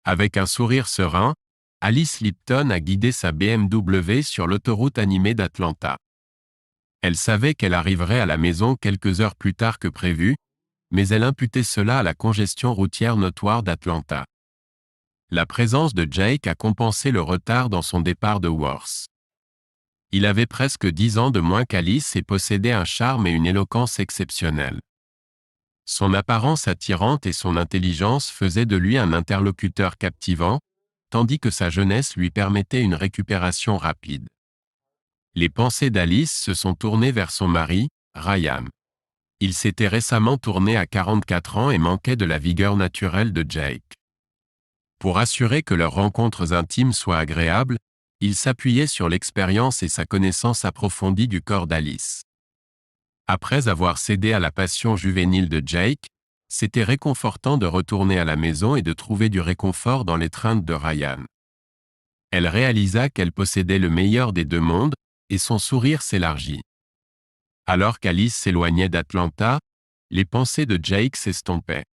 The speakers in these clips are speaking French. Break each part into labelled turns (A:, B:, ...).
A: Avec un sourire serein, Alice Lipton a guidé sa BMW sur l'autoroute animée d'Atlanta. Elle savait qu'elle arriverait à la maison quelques heures plus tard que prévu, mais elle imputait cela à la congestion routière notoire d'Atlanta. La présence de Jake a compensé le retard dans son départ de Worth. Il avait presque 10 ans de moins qu'Alice et possédait un charme et une éloquence exceptionnels. Son apparence attirante et son intelligence faisaient de lui un interlocuteur captivant, tandis que sa jeunesse lui permettait une récupération rapide. Les pensées d'Alice se sont tournées vers son mari, Ryan. Il s'était récemment tourné à 44 ans et manquait de la vigueur naturelle de Jake. Pour assurer que leurs rencontres intimes soient agréables, il s'appuyait sur l'expérience et sa connaissance approfondie du corps d'Alice. Après avoir cédé à la passion juvénile de Jake, c'était réconfortant de retourner à la maison et de trouver du réconfort dans l'étreinte de Ryan. Elle réalisa qu'elle possédait le meilleur des deux mondes, et son sourire s'élargit. Alors qu'Alice s'éloignait d'Atlanta, les pensées de Jake s'estompaient.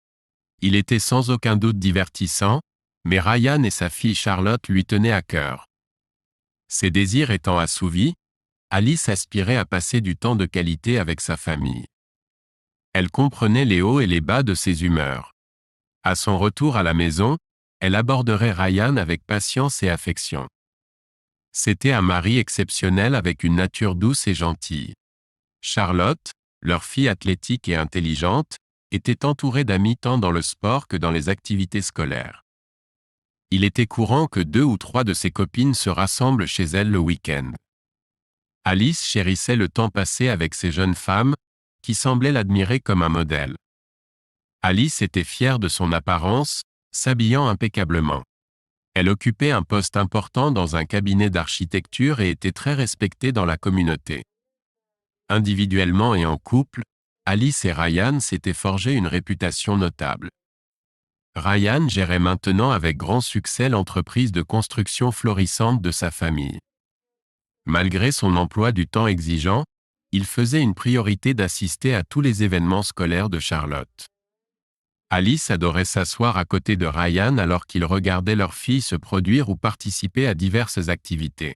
A: Il était sans aucun doute divertissant, mais Ryan et sa fille Charlotte lui tenaient à cœur. Ses désirs étant assouvis, Alice aspirait à passer du temps de qualité avec sa famille. Elle comprenait les hauts et les bas de ses humeurs. À son retour à la maison, elle aborderait Ryan avec patience et affection. C'était un mari exceptionnel avec une nature douce et gentille. Charlotte, leur fille athlétique et intelligente, était entourée d'amis tant dans le sport que dans les activités scolaires. Il était courant que 2 ou 3 de ses copines se rassemblent chez elle le week-end. Alice chérissait le temps passé avec ces jeunes femmes, qui semblaient l'admirer comme un modèle. Alice était fière de son apparence, s'habillant impeccablement. Elle occupait un poste important dans un cabinet d'architecture et était très respectée dans la communauté. Individuellement et en couple, Alice et Ryan s'étaient forgé une réputation notable. Ryan gérait maintenant avec grand succès l'entreprise de construction florissante de sa famille. Malgré son emploi du temps exigeant, il faisait une priorité d'assister à tous les événements scolaires de Charlotte. Alice adorait s'asseoir à côté de Ryan alors qu'ils regardaient leur fille se produire ou participer à diverses activités.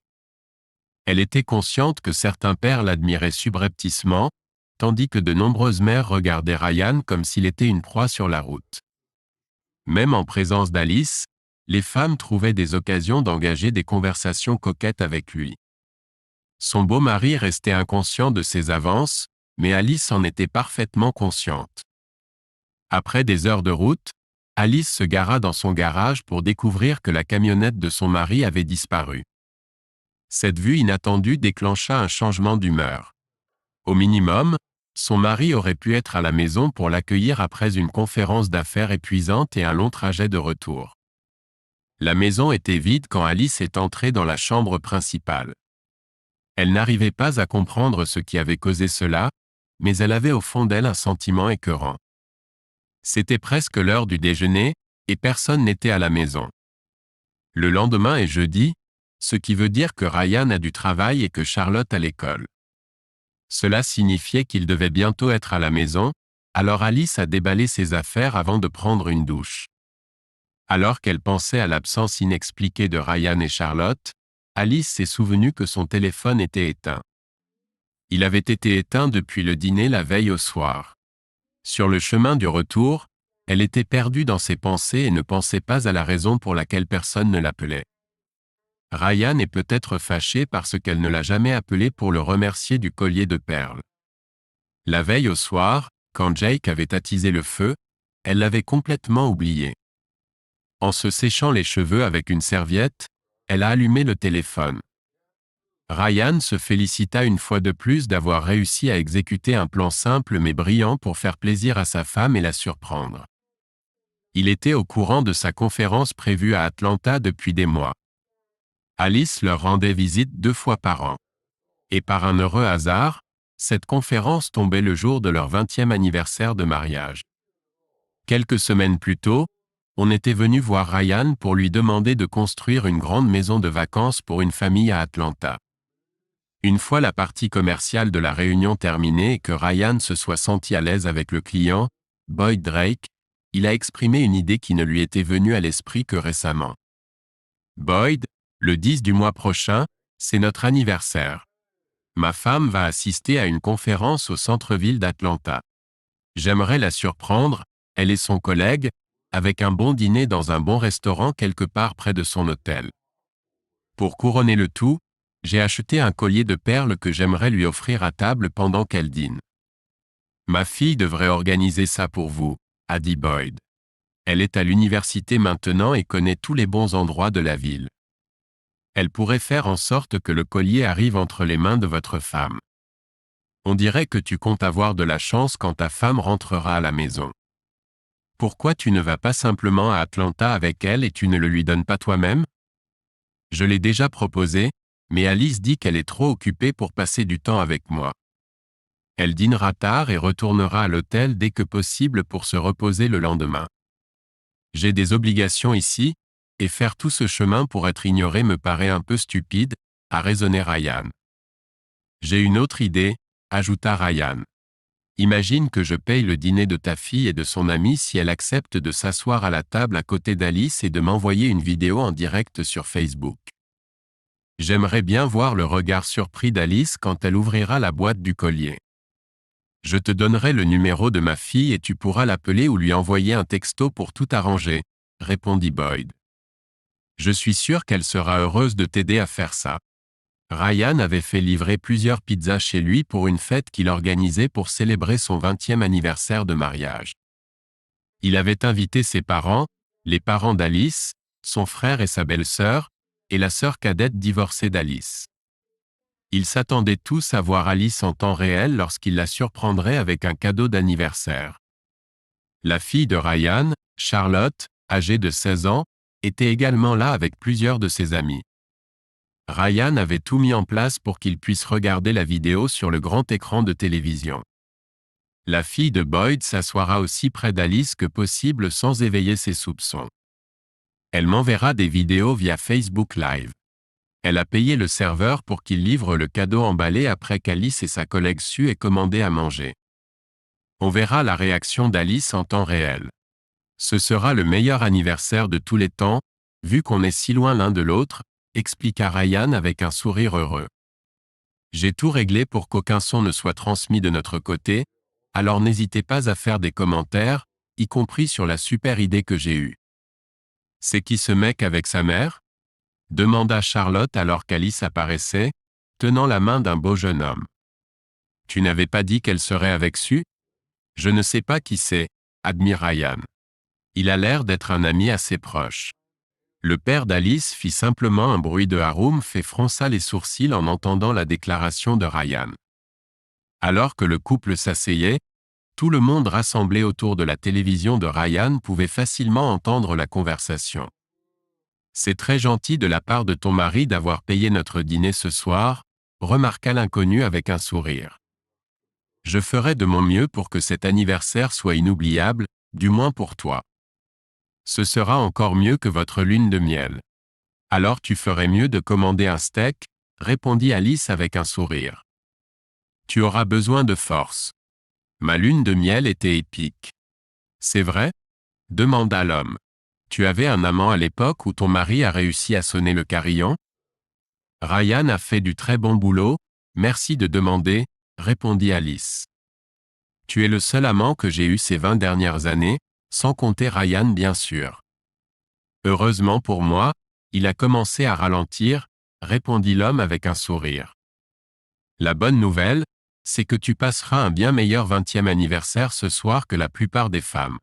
A: Elle était consciente que certains pères l'admiraient subrepticement, tandis que de nombreuses mères regardaient Ryan comme s'il était une proie sur la route. Même en présence d'Alice, les femmes trouvaient des occasions d'engager des conversations coquettes avec lui. Son beau mari restait inconscient de ses avances, mais Alice en était parfaitement consciente. Après des heures de route, Alice se gara dans son garage pour découvrir que la camionnette de son mari avait disparu. Cette vue inattendue déclencha un changement d'humeur. Au minimum, son mari aurait pu être à la maison pour l'accueillir après une conférence d'affaires épuisante et un long trajet de retour. La maison était vide quand Alice est entrée dans la chambre principale. Elle n'arrivait pas à comprendre ce qui avait causé cela, mais elle avait au fond d'elle un sentiment écœurant. C'était presque l'heure du déjeuner, et personne n'était à la maison. Le lendemain est jeudi, ce qui veut dire que Ryan a du travail et que Charlotte à l'école. Cela signifiait qu'il devait bientôt être à la maison, alors Alice a déballé ses affaires avant de prendre une douche. Alors qu'elle pensait à l'absence inexpliquée de Ryan et Charlotte, Alice s'est souvenue que son téléphone était éteint. Il avait été éteint depuis le dîner la veille au soir. Sur le chemin du retour, elle était perdue dans ses pensées et ne pensait pas à la raison pour laquelle personne ne l'appelait. Ryan est peut-être fâché parce qu'elle ne l'a jamais appelé pour le remercier du collier de perles. La veille au soir, quand Jake avait attisé le feu, elle l'avait complètement oublié. En se séchant les cheveux avec une serviette, elle a allumé le téléphone. Ryan se félicita une fois de plus d'avoir réussi à exécuter un plan simple mais brillant pour faire plaisir à sa femme et la surprendre. Il était au courant de sa conférence prévue à Atlanta depuis des mois. Alice leur rendait visite 2 fois par an. Et par un heureux hasard, cette conférence tombait le jour de leur 20e anniversaire de mariage. Quelques semaines plus tôt, on était venu voir Ryan pour lui demander de construire une grande maison de vacances pour une famille à Atlanta. Une fois la partie commerciale de la réunion terminée et que Ryan se soit senti à l'aise avec le client, Boyd Drake, il a exprimé une idée qui ne lui était venue à l'esprit que récemment. Boyd, le 10 du mois prochain, c'est notre anniversaire. Ma femme va assister à une conférence au centre-ville d'Atlanta. J'aimerais la surprendre, elle et son collègue, avec un bon dîner dans un bon restaurant quelque part près de son hôtel. Pour couronner le tout, j'ai acheté un collier de perles que j'aimerais lui offrir à table pendant qu'elle dîne. Ma fille devrait organiser ça pour vous, a dit Boyd. Elle est à l'université maintenant et connaît tous les bons endroits de la ville. Elle pourrait faire en sorte que le collier arrive entre les mains de votre femme. On dirait que tu comptes avoir de la chance quand ta femme rentrera à la maison. Pourquoi tu ne vas pas simplement à Atlanta avec elle et tu ne le lui donnes pas toi-même? Je l'ai déjà proposé, mais Alice dit qu'elle est trop occupée pour passer du temps avec moi. Elle dînera tard et retournera à l'hôtel dès que possible pour se reposer le lendemain. J'ai des obligations ici, et faire tout ce chemin pour être ignoré me paraît un peu stupide, a raisonné Ryan. J'ai une autre idée, ajouta Ryan. Imagine que je paye le dîner de ta fille et de son amie si elle accepte de s'asseoir à la table à côté d'Alice et de m'envoyer une vidéo en direct sur Facebook. J'aimerais bien voir le regard surpris d'Alice quand elle ouvrira la boîte du collier. Je te donnerai le numéro de ma fille et tu pourras l'appeler ou lui envoyer un texto pour tout arranger, répondit Boyd. Je suis sûr qu'elle sera heureuse de t'aider à faire ça. Ryan avait fait livrer plusieurs pizzas chez lui pour une fête qu'il organisait pour célébrer son 20e anniversaire de mariage. Il avait invité ses parents, les parents d'Alice, son frère et sa belle-sœur, et la sœur cadette divorcée d'Alice. Ils s'attendaient tous à voir Alice en temps réel lorsqu'il la surprendrait avec un cadeau d'anniversaire. La fille de Ryan, Charlotte, âgée de 16 ans, était également là avec plusieurs de ses amis. Ryan avait tout mis en place pour qu'il puisse regarder la vidéo sur le grand écran de télévision. La fille de Boyd s'assoira aussi près d'Alice que possible sans éveiller ses soupçons. Elle m'enverra des vidéos via Facebook Live. Elle a payé le serveur pour qu'il livre le cadeau emballé après qu'Alice et sa collègue Sue aient commandé à manger. On verra la réaction d'Alice en temps réel. Ce sera le meilleur anniversaire de tous les temps, vu qu'on est si loin l'un de l'autre, expliqua Ryan avec un sourire heureux. J'ai tout réglé pour qu'aucun son ne soit transmis de notre côté, alors n'hésitez pas à faire des commentaires, y compris sur la super idée que j'ai eue. C'est qui ce mec avec sa mère? Demanda Charlotte alors qu'Alice apparaissait, tenant la main d'un beau jeune homme. Tu n'avais pas dit qu'elle serait avec Sue? Je ne sais pas qui c'est, admire Ryan. Il a l'air d'être un ami assez proche. Le père d'Alice fit simplement un bruit de haroum et fronça les sourcils en entendant la déclaration de Ryan. Alors que le couple s'asseyait, tout le monde rassemblé autour de la télévision de Ryan pouvait facilement entendre la conversation. C'est très gentil de la part de ton mari d'avoir payé notre dîner ce soir, remarqua l'inconnu avec un sourire. Je ferai de mon mieux pour que cet anniversaire soit inoubliable, du moins pour toi. Ce sera encore mieux que votre lune de miel. Alors tu ferais mieux de commander un steak, répondit Alice avec un sourire. Tu auras besoin de force. Ma lune de miel était épique. C'est vrai? Demanda l'homme. Tu avais un amant à l'époque où ton mari a réussi à sonner le carillon? Ryan a fait du très bon boulot, merci de demander, répondit Alice. Tu es le seul amant que j'ai eu ces 20 dernières années, sans compter Ryan bien sûr. Heureusement pour moi, il a commencé à ralentir, répondit l'homme avec un sourire. La bonne nouvelle, c'est que tu passeras un bien meilleur 20e anniversaire ce soir que la plupart des femmes.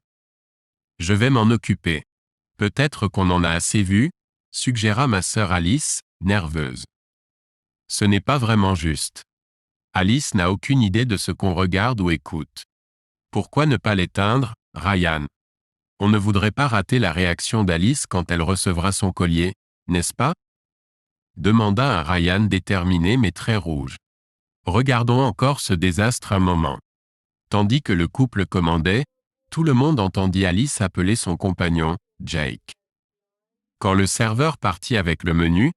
A: Je vais m'en occuper. Peut-être qu'on en a assez vu, suggéra ma sœur Alice, nerveuse. Ce n'est pas vraiment juste. Alice n'a aucune idée de ce qu'on regarde ou écoute. Pourquoi ne pas l'éteindre, Ryan? On ne voudrait pas rater la réaction d'Alice quand elle recevra son collier, n'est-ce pas? Demanda un Ryan déterminé mais très rouge. Regardons encore ce désastre un moment. Tandis que le couple commandait, tout le monde entendit Alice appeler son compagnon, Jake. Quand le serveur partit avec le menu,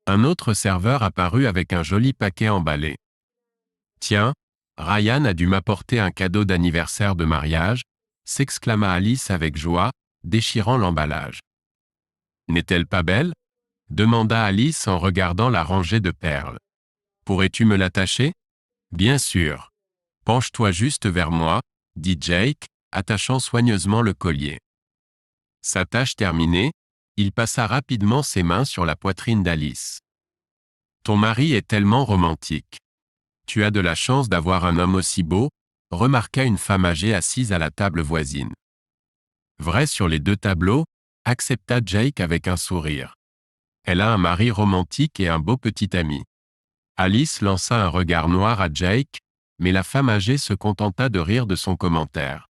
A: un autre serveur apparut avec un joli paquet emballé. Tiens, Ryan a dû m'apporter un cadeau d'anniversaire de mariage, s'exclama Alice avec joie, déchirant l'emballage. N'est-elle pas belle? Demanda Alice en regardant la rangée de perles. Pourrais-tu me l'attacher? Bien sûr. Penche-toi juste vers moi, dit Jake, attachant soigneusement le collier. Sa tâche terminée, il passa rapidement ses mains sur la poitrine d'Alice. Ton mari est tellement romantique. Tu as de la chance d'avoir un homme aussi beau, remarqua une femme âgée assise à la table voisine. Vrai sur les deux tableaux, accepta Jake avec un sourire. Elle a un mari romantique et un beau petit ami. Alice lança un regard noir à Jake, mais la femme âgée se contenta de rire de son commentaire.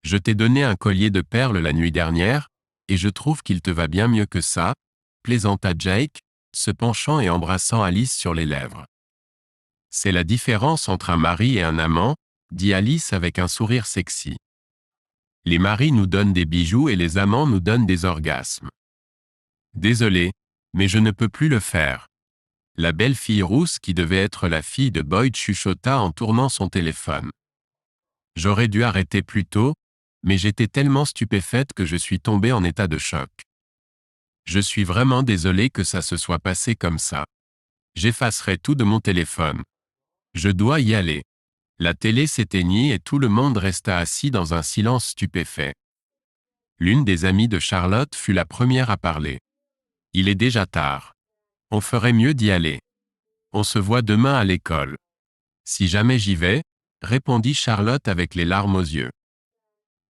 A: Je t'ai donné un collier de perles la nuit dernière, et je trouve qu'il te va bien mieux que ça, plaisanta Jake, se penchant et embrassant Alice sur les lèvres. C'est la différence entre un mari et un amant, dit Alice avec un sourire sexy. Les maris nous donnent des bijoux et les amants nous donnent des orgasmes. Désolé, mais je ne peux plus le faire. La belle fille rousse qui devait être la fille de Boyd chuchota en tournant son téléphone. J'aurais dû arrêter plus tôt, mais j'étais tellement stupéfaite que je suis tombée en état de choc. Je suis vraiment désolée que ça se soit passé comme ça. J'effacerai tout de mon téléphone. Je dois y aller. La télé s'éteignit et tout le monde resta assis dans un silence stupéfait. L'une des amies de Charlotte fut la première à parler. Il est déjà tard. On ferait mieux d'y aller. On se voit demain à l'école. Si jamais j'y vais, répondit Charlotte avec les larmes aux yeux.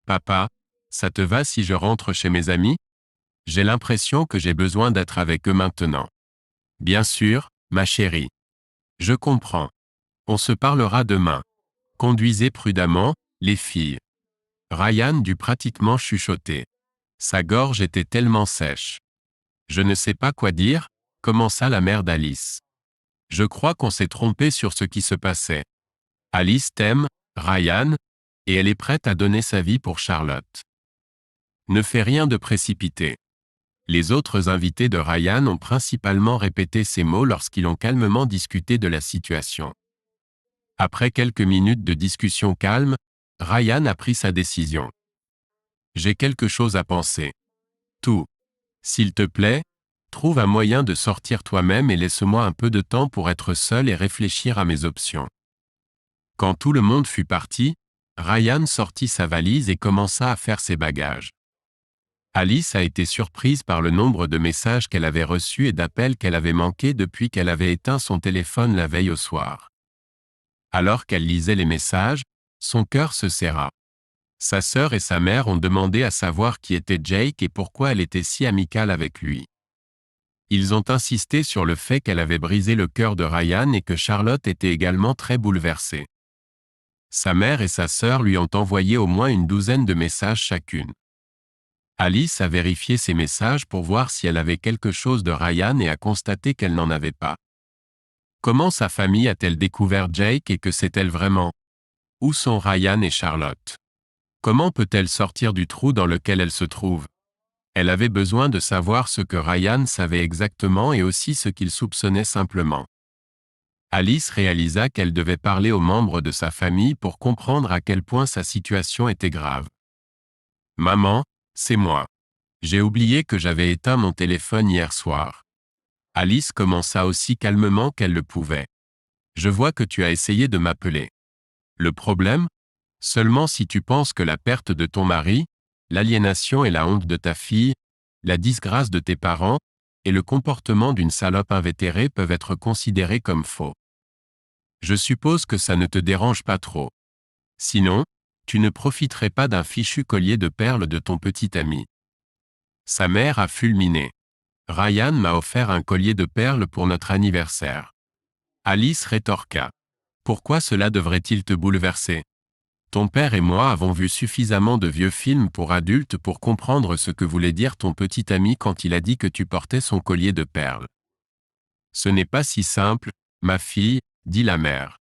A: Papa, ça te va si je rentre chez mes amis? J'ai l'impression que j'ai besoin d'être avec eux maintenant. Bien sûr, ma chérie. Je comprends. On se parlera demain. Conduisez prudemment, les filles. Ryan dut pratiquement chuchoter. Sa gorge était tellement sèche. Je ne sais pas quoi dire, commença la mère d'Alice. Je crois qu'on s'est trompé sur ce qui se passait. Alice t'aime, Ryan, et elle est prête à donner sa vie pour Charlotte. Ne fais rien de précipité. Les autres invités de Ryan ont principalement répété ces mots lorsqu'ils ont calmement discuté de la situation. Après quelques minutes de discussion calme, Ryan a pris sa décision. J'ai quelque chose à penser. Tout. S'il te plaît, trouve un moyen de sortir toi-même et laisse-moi un peu de temps pour être seul et réfléchir à mes options. Quand tout le monde fut parti, Ryan sortit sa valise et commença à faire ses bagages. Alice a été surprise par le nombre de messages qu'elle avait reçus et d'appels qu'elle avait manqués depuis qu'elle avait éteint son téléphone la veille au soir. Alors qu'elle lisait les messages, son cœur se serra. Sa sœur et sa mère ont demandé à savoir qui était Jake et pourquoi elle était si amicale avec lui. Ils ont insisté sur le fait qu'elle avait brisé le cœur de Ryan et que Charlotte était également très bouleversée. Sa mère et sa sœur lui ont envoyé au moins une douzaine de messages chacune. Alice a vérifié ses messages pour voir si elle avait quelque chose de Ryan et a constaté qu'elle n'en avait pas. Comment sa famille a-t-elle découvert Jake et que c'est-elle vraiment? Où sont Ryan et Charlotte? Comment peut-elle sortir du trou dans lequel elle se trouve? Elle avait besoin de savoir ce que Ryan savait exactement et aussi ce qu'il soupçonnait simplement. Alice réalisa qu'elle devait parler aux membres de sa famille pour comprendre à quel point sa situation était grave. Maman, c'est moi. J'ai oublié que j'avais éteint mon téléphone hier soir. Alice commença aussi calmement qu'elle le pouvait. Je vois que tu as essayé de m'appeler. Le problème? Seulement si tu penses que la perte de ton mari, l'aliénation et la honte de ta fille, la disgrâce de tes parents, et le comportement d'une salope invétérée peuvent être considérés comme faux. Je suppose que ça ne te dérange pas trop. Sinon, tu ne profiterais pas d'un fichu collier de perles de ton petit ami. Sa mère a fulminé. Ryan m'a offert un collier de perles pour notre anniversaire. Alice rétorqua. Pourquoi cela devrait-il te bouleverser? Ton père et moi avons vu suffisamment de vieux films pour adultes pour comprendre ce que voulait dire ton petit ami quand il a dit que tu portais son collier de perles. Ce n'est pas si simple, ma fille, dit la mère.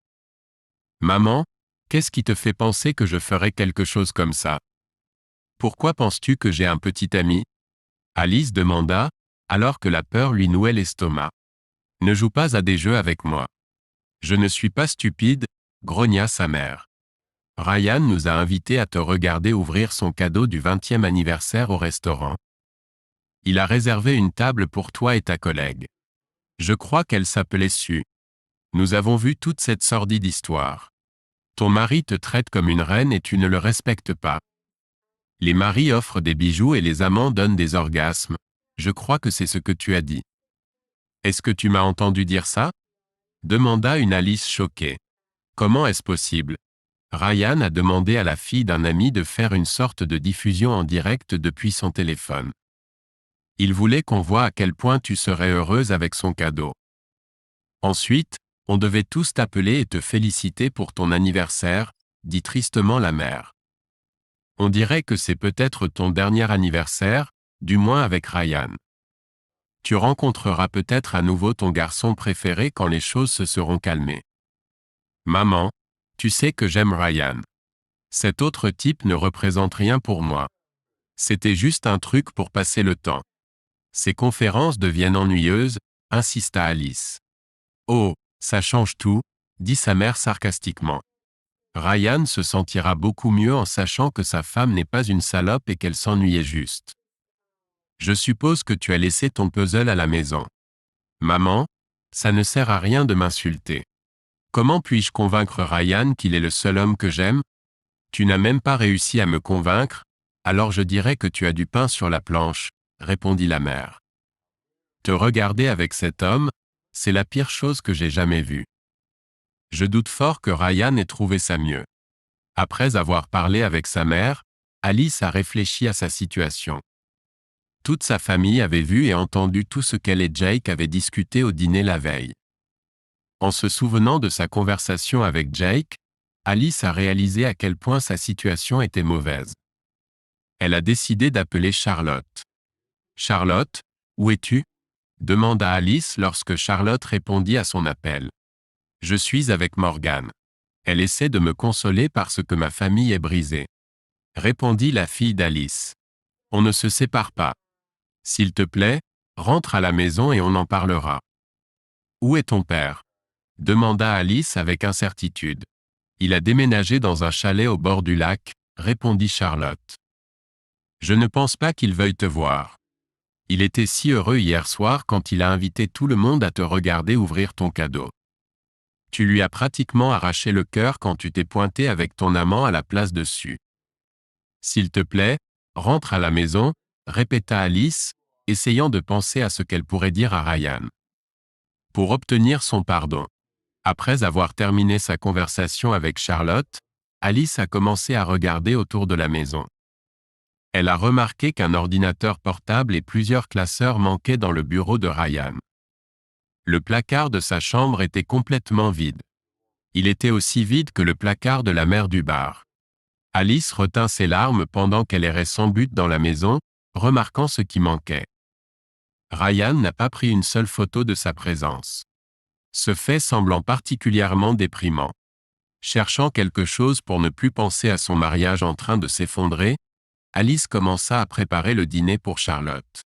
A: Maman, qu'est-ce qui te fait penser que je ferais quelque chose comme ça? Pourquoi penses-tu que j'ai un petit ami? Alice demanda, alors que la peur lui nouait l'estomac. Ne joue pas à des jeux avec moi. Je ne suis pas stupide, grogna sa mère. Ryan nous a invités à te regarder ouvrir son cadeau du 20e anniversaire au restaurant. Il a réservé une table pour toi et ta collègue. Je crois qu'elle s'appelait Sue. Nous avons vu toute cette sordide histoire. Ton mari te traite comme une reine et tu ne le respectes pas. Les maris offrent des bijoux et les amants donnent des orgasmes. Je crois que c'est ce que tu as dit. Est-ce que tu m'as entendu dire ça? Demanda une Alice choquée. Comment est-ce possible? Ryan a demandé à la fille d'un ami de faire une sorte de diffusion en direct depuis son téléphone. Il voulait qu'on voie à quel point tu serais heureuse avec son cadeau. Ensuite, on devait tous t'appeler et te féliciter pour ton anniversaire, dit tristement la mère. On dirait que c'est peut-être ton dernier anniversaire, du moins avec Ryan. Tu rencontreras peut-être à nouveau ton garçon préféré quand les choses se seront calmées. Maman, tu sais que j'aime Ryan. Cet autre type ne représente rien pour moi. C'était juste un truc pour passer le temps. Ces conférences deviennent ennuyeuses, insista Alice. Oh, ça change tout, dit sa mère sarcastiquement. Ryan se sentira beaucoup mieux en sachant que sa femme n'est pas une salope et qu'elle s'ennuyait juste. Je suppose que tu as laissé ton puzzle à la maison. Maman, ça ne sert à rien de m'insulter. Comment puis-je convaincre Ryan qu'il est le seul homme que j'aime? Tu n'as même pas réussi à me convaincre, alors je dirais que tu as du pain sur la planche, répondit la mère. Te regarder avec cet homme, c'est la pire chose que j'ai jamais vue. Je doute fort que Ryan ait trouvé ça mieux. Après avoir parlé avec sa mère, Alice a réfléchi à sa situation. Toute sa famille avait vu et entendu tout ce qu'elle et Jake avaient discuté au dîner la veille. En se souvenant de sa conversation avec Jake, Alice a réalisé à quel point sa situation était mauvaise. Elle a décidé d'appeler Charlotte. « Charlotte, où es-tu » demanda Alice lorsque Charlotte répondit à son appel. « Je suis avec Morgan. Elle essaie de me consoler parce que ma famille est brisée. » répondit la fille d'Alice. « On ne se sépare pas. S'il te plaît, rentre à la maison et on en parlera. »« Où est ton père » demanda Alice avec incertitude. « Il a déménagé dans un chalet au bord du lac » répondit Charlotte. « Je ne pense pas qu'il veuille te voir. Il était si heureux hier soir quand il a invité tout le monde à te regarder ouvrir ton cadeau. Tu lui as pratiquement arraché le cœur quand tu t'es pointé avec ton amant à la place dessus. S'il te plaît, rentre à la maison, » répéta Alice, essayant de penser à ce qu'elle pourrait dire à Ryan. Pour obtenir son pardon. Après avoir terminé sa conversation avec Charlotte, Alice a commencé à regarder autour de la maison. Elle a remarqué qu'un ordinateur portable et plusieurs classeurs manquaient dans le bureau de Ryan. Le placard de sa chambre était complètement vide. Il était aussi vide que le placard de la mère du bar. Alice retint ses larmes pendant qu'elle errait sans but dans la maison, remarquant ce qui manquait. Ryan n'a pas pris une seule photo de sa présence. Ce fait semblant particulièrement déprimant. Cherchant quelque chose pour ne plus penser à son mariage en train de s'effondrer, Alice commença à préparer le dîner pour Charlotte.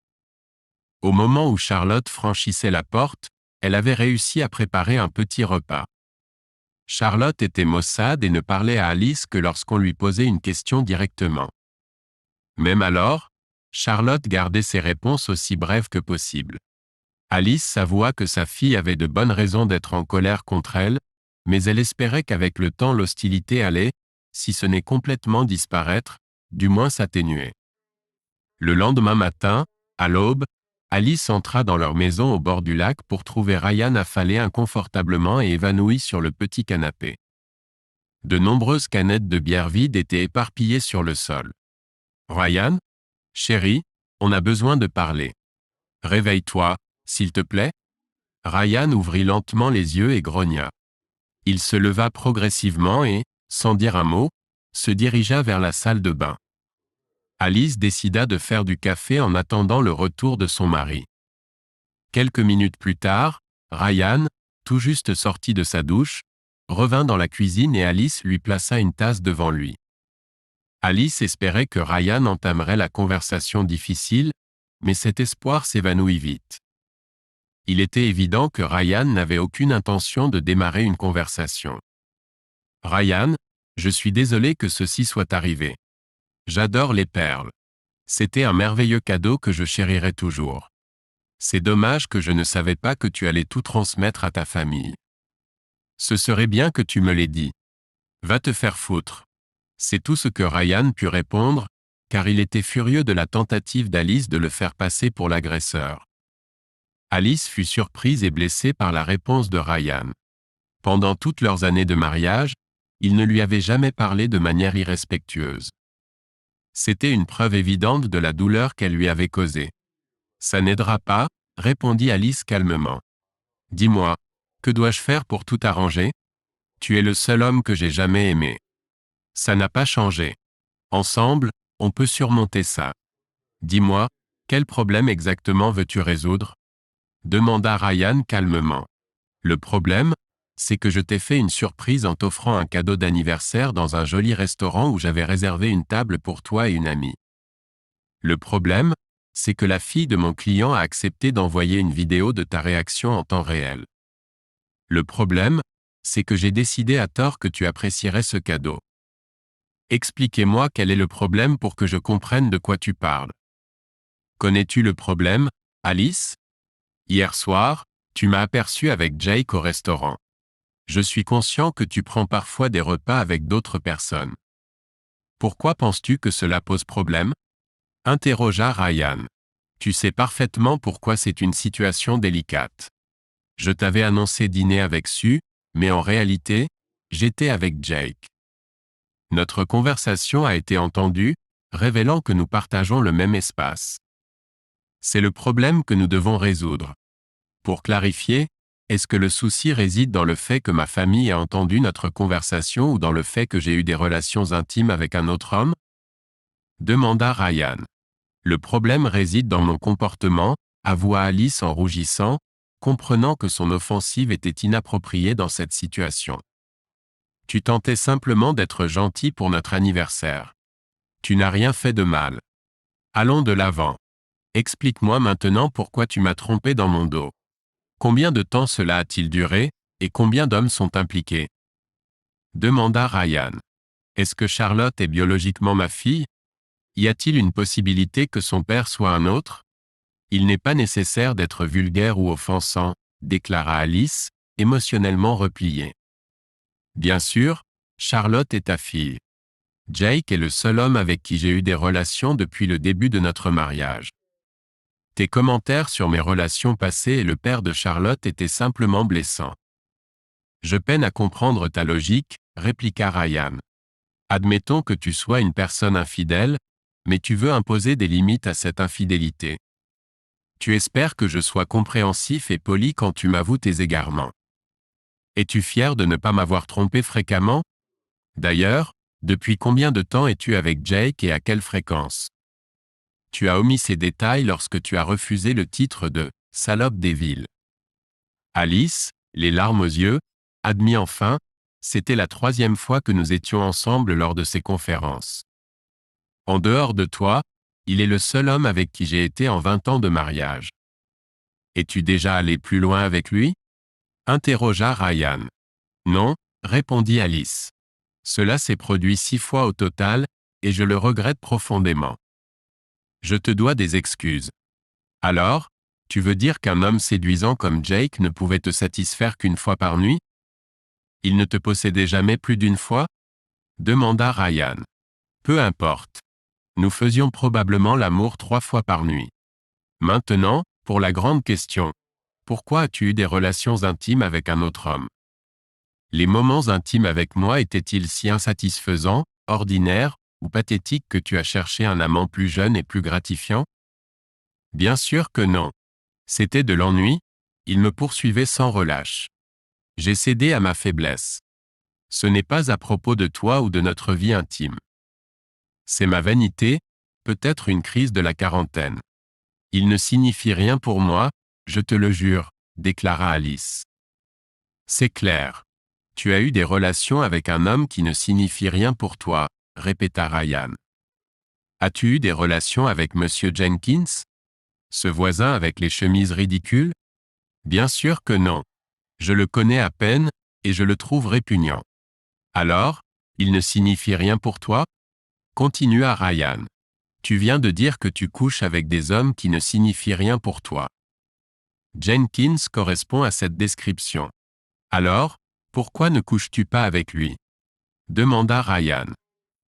A: Au moment où Charlotte franchissait la porte, elle avait réussi à préparer un petit repas. Charlotte était maussade et ne parlait à Alice que lorsqu'on lui posait une question directement. Même alors, Charlotte gardait ses réponses aussi brèves que possible. Alice s'avoua que sa fille avait de bonnes raisons d'être en colère contre elle, mais elle espérait qu'avec le temps l'hostilité allait, si ce n'est complètement disparaître, du moins s'atténuer. Le lendemain matin, à l'aube, Alice entra dans leur maison au bord du lac pour trouver Ryan affalé inconfortablement et évanoui sur le petit canapé. De nombreuses canettes de bière vide étaient éparpillées sur le sol. « Ryan ? Chérie, on a besoin de parler. Réveille-toi, s'il te plaît » Ryan ouvrit lentement les yeux et grogna. Il se leva progressivement et, sans dire un mot, se dirigea vers la salle de bain. Alice décida de faire du café en attendant le retour de son mari. Quelques minutes plus tard, Ryan, tout juste sorti de sa douche, revint dans la cuisine et Alice lui plaça une tasse devant lui. Alice espérait que Ryan entamerait la conversation difficile, mais cet espoir s'évanouit vite. Il était évident que Ryan n'avait aucune intention de démarrer une conversation. « Ryan, Je suis désolé que ceci soit arrivé. J'adore les perles. C'était un merveilleux cadeau que je chérirai toujours. C'est dommage que je ne savais pas que tu allais tout transmettre à ta famille. Ce serait bien que tu me l'aies dit. Va te faire foutre. C'est tout ce que Ryan put répondre, car il était furieux de la tentative d'Alice de le faire passer pour l'agresseur. Alice fut surprise et blessée par la réponse de Ryan. Pendant toutes leurs années de mariage, il ne lui avait jamais parlé de manière irrespectueuse. C'était une preuve évidente de la douleur qu'elle lui avait causée. Ça n'aidera pas, répondit Alice calmement. Dis-moi, que dois-je faire pour tout arranger? Tu es le seul homme que j'ai jamais aimé. Ça n'a pas changé. Ensemble, on peut surmonter ça. Dis-moi, quel problème exactement veux-tu résoudre? Demanda Ryan calmement. Le problème, c'est que je t'ai fait une surprise en t'offrant un cadeau d'anniversaire dans un joli restaurant où j'avais réservé une table pour toi et une amie. Le problème, c'est que la fille de mon client a accepté d'envoyer une vidéo de ta réaction en temps réel. Le problème, c'est que j'ai décidé à tort que tu apprécierais ce cadeau. Expliquez-moi quel est le problème pour que je comprenne de quoi tu parles. Connais-tu le problème, Alice? Hier soir, tu m'as aperçu avec Jake au restaurant. Je suis conscient que tu prends parfois des repas avec d'autres personnes. Pourquoi penses-tu que cela pose problème? Interrogea Ryan. Tu sais parfaitement pourquoi c'est une situation délicate. Je t'avais annoncé dîner avec Sue, mais en réalité, j'étais avec Jake. Notre conversation a été entendue, révélant que nous partageons le même espace. C'est le problème que nous devons résoudre. Pour clarifier, est-ce que le souci réside dans le fait que ma famille a entendu notre conversation ou dans le fait que j'ai eu des relations intimes avec un autre homme? Demanda Ryan. Le problème réside dans mon comportement, avoua Alice en rougissant, comprenant que son offensive était inappropriée dans cette situation. Tu tentais simplement d'être gentil pour notre anniversaire. Tu n'as rien fait de mal. Allons de l'avant. Explique-moi maintenant pourquoi tu m'as trompé dans mon dos. Combien de temps cela a-t-il duré, et combien d'hommes sont impliqués? Demanda Ryan. Est-ce que Charlotte est biologiquement ma fille? Y a-t-il une possibilité que son père soit un autre? Il n'est pas nécessaire d'être vulgaire ou offensant, déclara Alice, émotionnellement repliée. Bien sûr, Charlotte est ta fille. Jake est le seul homme avec qui j'ai eu des relations depuis le début de notre mariage. Tes commentaires sur mes relations passées et le père de Charlotte étaient simplement blessants. Je peine à comprendre ta logique, répliqua Ryan. Admettons que tu sois une personne infidèle, mais tu veux imposer des limites à cette infidélité. Tu espères que je sois compréhensif et poli quand tu m'avoues tes égarements. Es-tu fier de ne pas m'avoir trompé fréquemment? D'ailleurs, depuis combien de temps es-tu avec Jake et à quelle fréquence? Tu as omis ces détails lorsque tu as refusé le titre de « salope des villes ». Alice, les larmes aux yeux, admit enfin, c'était la 3e fois que nous étions ensemble lors de ces conférences. En dehors de toi, il est le seul homme avec qui j'ai été en 20 ans de mariage. Es-tu déjà allé plus loin avec lui? Interrogea Ryan. Non, répondit Alice. Cela s'est produit 6 fois au total, et je le regrette profondément. Je te dois des excuses. Alors, tu veux dire qu'un homme séduisant comme Jake ne pouvait te satisfaire qu'une fois par nuit? Il ne te possédait jamais plus d'une fois? Demanda Ryan. Peu importe. Nous faisions probablement l'amour 3 fois par nuit. Maintenant, pour la grande question. Pourquoi as-tu eu des relations intimes avec un autre homme? Les moments intimes avec moi étaient-ils si insatisfaisants, ordinaires, ou pathétiques que tu as cherché un amant plus jeune et plus gratifiant? Bien sûr que non. C'était de l'ennui, il me poursuivait sans relâche. J'ai cédé à ma faiblesse. Ce n'est pas à propos de toi ou de notre vie intime. C'est ma vanité, peut-être une crise de la quarantaine. Il ne signifie rien pour moi, je te le jure, déclara Alice. C'est clair. Tu as eu des relations avec un homme qui ne signifie rien pour toi, répéta Ryan. As-tu eu des relations avec Monsieur Jenkins? Ce voisin avec les chemises ridicules? Bien sûr que non. Je le connais à peine, et je le trouve répugnant. Alors, Il ne signifie rien pour toi? Continua Ryan. Tu viens de dire que tu couches avec des hommes qui ne signifient rien pour toi. Jenkins correspond à cette description. Alors, pourquoi ne couches-tu pas avec lui? Demanda Ryan.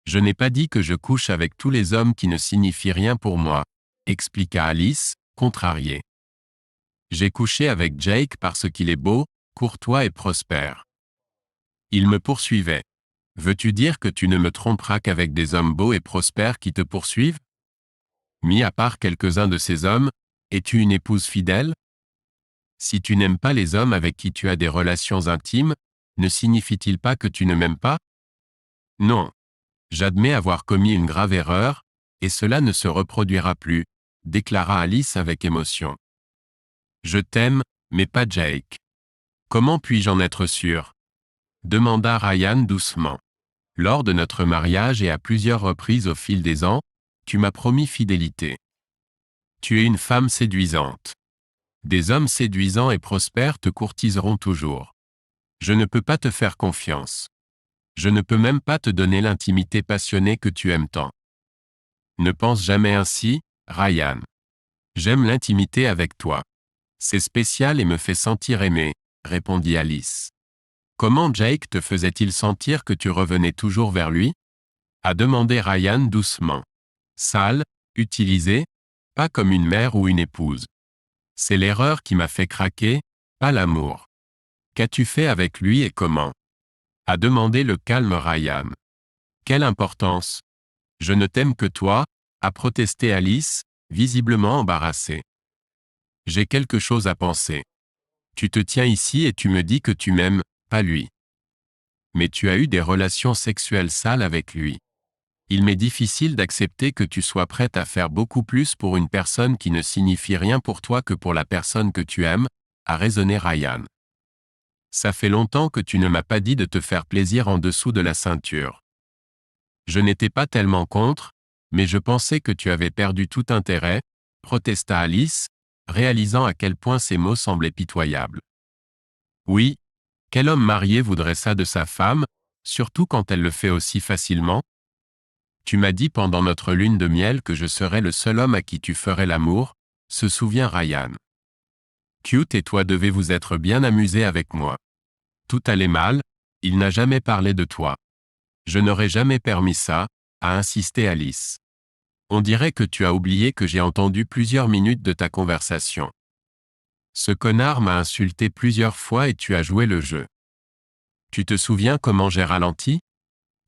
A: Je n'ai pas dit que je couche avec tous les hommes qui ne signifient rien pour moi, expliqua Alice, contrariée. J'ai couché avec Jake parce qu'il est beau, courtois et prospère. Il me poursuivait. Veux-tu dire que tu ne me tromperas qu'avec des hommes beaux et prospères qui te poursuivent? Mis à part quelques-uns de ces hommes, es-tu une épouse fidèle? Si tu n'aimes pas les hommes avec qui tu as des relations intimes, ne signifie-t-il pas que tu ne m'aimes pas? Non. J'admets avoir commis une grave erreur, et cela ne se reproduira plus, déclara Alice avec émotion. Je t'aime, mais pas Jake. Comment puis-je en être sûr? Demanda Ryan doucement. Lors de notre mariage et à plusieurs reprises au fil des ans, tu m'as promis fidélité. Tu es une femme séduisante. Des hommes séduisants et prospères te courtiseront toujours. Je ne peux pas te faire confiance. Je ne peux même pas te donner l'intimité passionnée que tu aimes tant. Ne pense jamais ainsi, Ryan. J'aime l'intimité avec toi. C'est spécial et me fait sentir aimé, répondit Alice. Comment Jake te faisait-il sentir que tu revenais toujours vers lui? A demandé Ryan doucement. Sale, utilisée, pas comme une mère ou une épouse. C'est l'erreur qui m'a fait craquer, pas l'amour. Qu'as-tu fait avec lui et comment? A demandé le calme Ryan. Quelle importance? Je ne t'aime que toi, a protesté Alice, visiblement embarrassée. J'ai quelque chose à penser. Tu te tiens ici et tu me dis que tu m'aimes, pas lui. Mais tu as eu des relations sexuelles sales avec lui. Il m'est difficile d'accepter que tu sois prête à faire beaucoup plus pour une personne qui ne signifie rien pour toi que pour la personne que tu aimes, a raisonné Ryan. Ça fait longtemps que tu ne m'as pas dit de te faire plaisir en dessous de la ceinture. Je n'étais pas tellement contre, mais je pensais que tu avais perdu tout intérêt, protesta Alice, réalisant à quel point ces mots semblaient pitoyables. Oui, quel homme marié voudrait ça de sa femme, surtout quand elle le fait aussi facilement? Tu m'as dit pendant notre lune de miel que je serais le seul homme à qui tu ferais l'amour, se souvient Ryan. Cute et toi devez vous être bien amusés avec moi. Tout allait mal, il n'a jamais parlé de toi. Je n'aurais jamais permis ça, a insisté Alice. On dirait que tu as oublié que j'ai entendu plusieurs minutes de ta conversation. Ce connard m'a insulté plusieurs fois et tu as joué le jeu. Tu te souviens comment j'ai ralenti?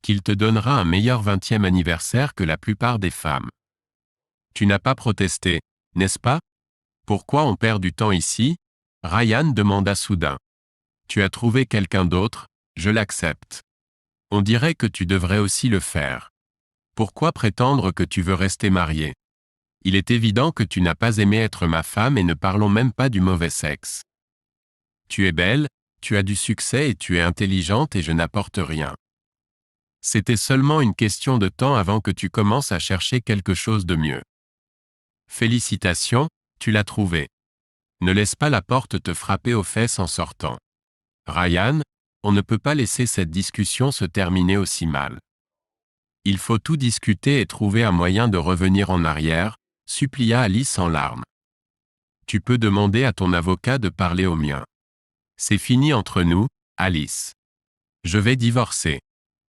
A: Qu'il te donnera un meilleur 20e anniversaire que la plupart des femmes. Tu n'as pas protesté, n'est-ce pas? Pourquoi on perd du temps ici? Ryan demanda soudain. Tu as trouvé quelqu'un d'autre, je l'accepte. On dirait que tu devrais aussi le faire. Pourquoi prétendre que tu veux rester marié? Il est évident que tu n'as pas aimé être ma femme et ne parlons même pas du mauvais sexe. Tu es belle, tu as du succès et tu es intelligente et je n'apporte rien. C'était seulement une question de temps avant que tu commences à chercher quelque chose de mieux. Félicitations, tu l'as trouvé. Ne laisse pas la porte te frapper aux fesses en sortant. Ryan, on ne peut pas laisser cette discussion se terminer aussi mal. Il faut tout discuter et trouver un moyen de revenir en arrière, supplia Alice en larmes. Tu peux demander à ton avocat de parler au mien. C'est fini entre nous, Alice. Je vais divorcer.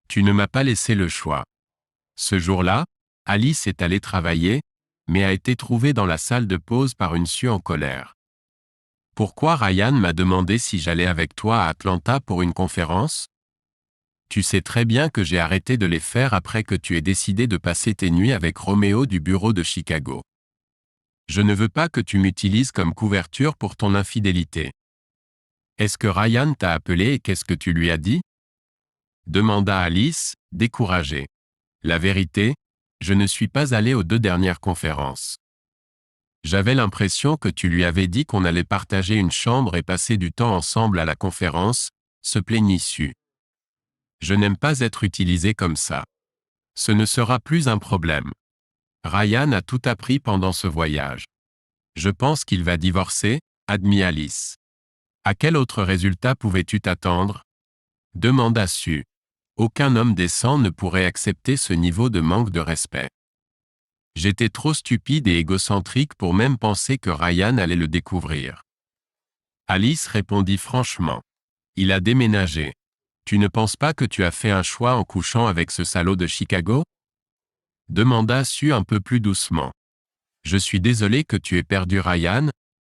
A: Tu ne m'as pas laissé le choix. Ce jour-là, Alice est allée travailler, mais a été trouvée dans la salle de pause par une Sue en colère. Pourquoi Ryan m'a demandé si j'allais avec toi à Atlanta pour une conférence? Tu sais très bien que j'ai arrêté de les faire après que tu aies décidé de passer tes nuits avec Roméo du bureau de Chicago. Je ne veux pas que tu m'utilises comme couverture pour ton infidélité. Est-ce que Ryan t'a appelé et qu'est-ce que tu lui as dit? Demanda Alice, découragée. La vérité, je ne suis pas allé aux 2 dernières conférences. J'avais l'impression que tu lui avais dit qu'on allait partager une chambre et passer du temps ensemble à la conférence, se plaignit Sue. Je n'aime pas être utilisé comme ça. Ce ne sera plus un problème. Ryan a tout appris pendant ce voyage. Je pense qu'il va divorcer, admit Alice. À quel autre résultat pouvais-tu t'attendre? Demanda Sue. Aucun homme décent ne pourrait accepter ce niveau de manque de respect. J'étais trop stupide et égocentrique pour même penser que Ryan allait le découvrir. Alice répondit franchement. Il a déménagé. Tu ne penses pas que tu as fait un choix en couchant avec ce salaud de Chicago? Demanda Sue un peu plus doucement. Je suis désolé que tu aies perdu Ryan,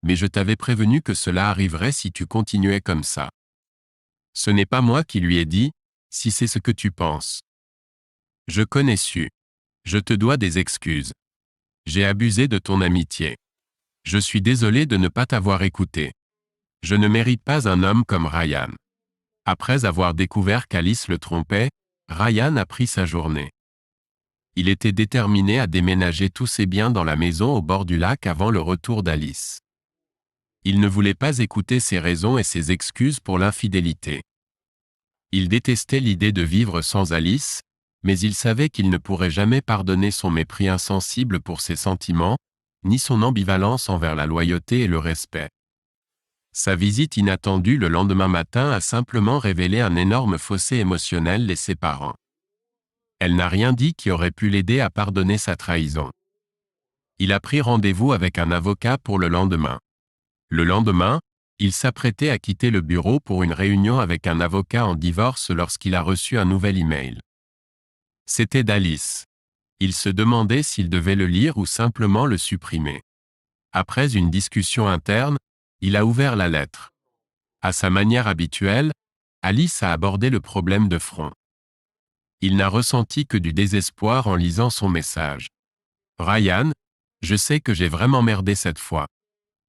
A: mais je t'avais prévenu que cela arriverait si tu continuais comme ça. Ce n'est pas moi qui lui ai dit, si c'est ce que tu penses. Je connais Sue. Je te dois des excuses. J'ai abusé de ton amitié. Je suis désolé de ne pas t'avoir écouté. Je ne mérite pas un homme comme Ryan. Après avoir découvert qu'Alice le trompait, Ryan a pris sa journée. Il était déterminé à déménager tous ses biens dans la maison au bord du lac avant le retour d'Alice. Il ne voulait pas écouter ses raisons et ses excuses pour l'infidélité. Il détestait l'idée de vivre sans Alice, mais il savait qu'il ne pourrait jamais pardonner son mépris insensible pour ses sentiments, ni son ambivalence envers la loyauté et le respect. Sa visite inattendue le lendemain matin a simplement révélé un énorme fossé émotionnel les séparant. Elle n'a rien dit qui aurait pu l'aider à pardonner sa trahison. Il a pris rendez-vous avec un avocat pour le lendemain. Le lendemain, il s'apprêtait à quitter le bureau pour une réunion avec un avocat en divorce lorsqu'il a reçu un nouvel email. C'était d'Alice. Il se demandait s'il devait le lire ou simplement le supprimer. Après une discussion interne, il a ouvert la lettre. À sa manière habituelle, Alice a abordé le problème de front. Il n'a ressenti que du désespoir en lisant son message. Ryan, je sais que j'ai vraiment merdé cette fois.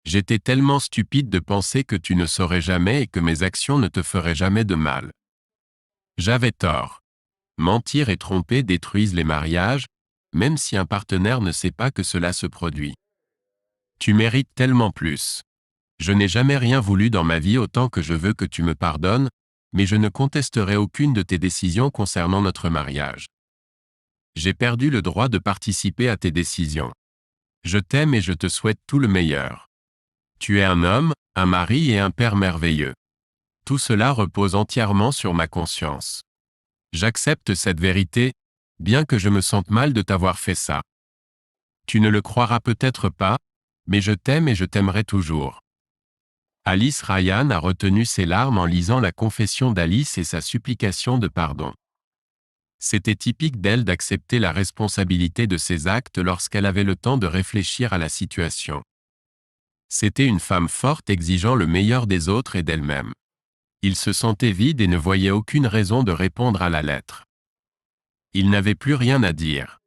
A: J'étais tellement stupide de penser que tu ne saurais jamais et que mes actions ne te feraient jamais de mal. J'avais tort. Mentir et tromper détruisent les mariages, même si un partenaire ne sait pas que cela se produit. Tu mérites tellement plus. Je n'ai jamais rien voulu dans ma vie autant que je veux que tu me pardonnes, mais je ne contesterai aucune de tes décisions concernant notre mariage. J'ai perdu le droit de participer à tes décisions. Je t'aime et je te souhaite tout le meilleur. Tu es un homme, un mari et un père merveilleux. Tout cela repose entièrement sur ma conscience. J'accepte cette vérité, bien que je me sente mal de t'avoir fait ça. Tu ne le croiras peut-être pas, mais je t'aime et je t'aimerai toujours. Alice Ryan a retenu ses larmes en lisant la confession d'Alice et sa supplication de pardon. C'était typique d'elle d'accepter la responsabilité de ses actes lorsqu'elle avait le temps de réfléchir à la situation. C'était une femme forte exigeant le meilleur des autres et d'elle-même. Il se sentait vide et ne voyait aucune raison de répondre à la lettre. Il n'avait plus rien à dire.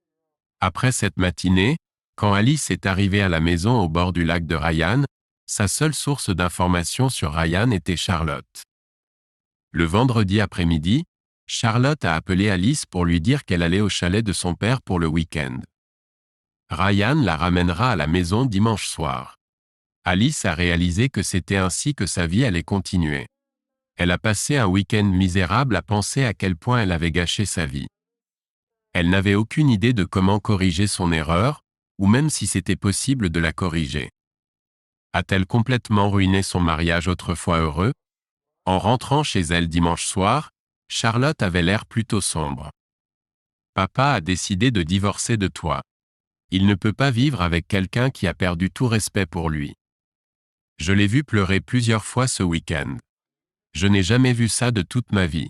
A: Après cette matinée, quand Alice est arrivée à la maison au bord du lac de Ryan, sa seule source d'information sur Ryan était Charlotte. Le vendredi après-midi, Charlotte a appelé Alice pour lui dire qu'elle allait au chalet de son père pour le week-end. Ryan la ramènera à la maison dimanche soir. Alice a réalisé que c'était ainsi que sa vie allait continuer. Elle a passé un week-end misérable à penser à quel point elle avait gâché sa vie. Elle n'avait aucune idée de comment corriger son erreur, ou même si c'était possible de la corriger. A-t-elle complètement ruiné son mariage autrefois heureux? En rentrant chez elle dimanche soir, Charlotte avait l'air plutôt sombre. Papa a décidé de divorcer de toi. Il ne peut pas vivre avec quelqu'un qui a perdu tout respect pour lui. Je l'ai vu pleurer plusieurs fois ce week-end. Je n'ai jamais vu ça de toute ma vie.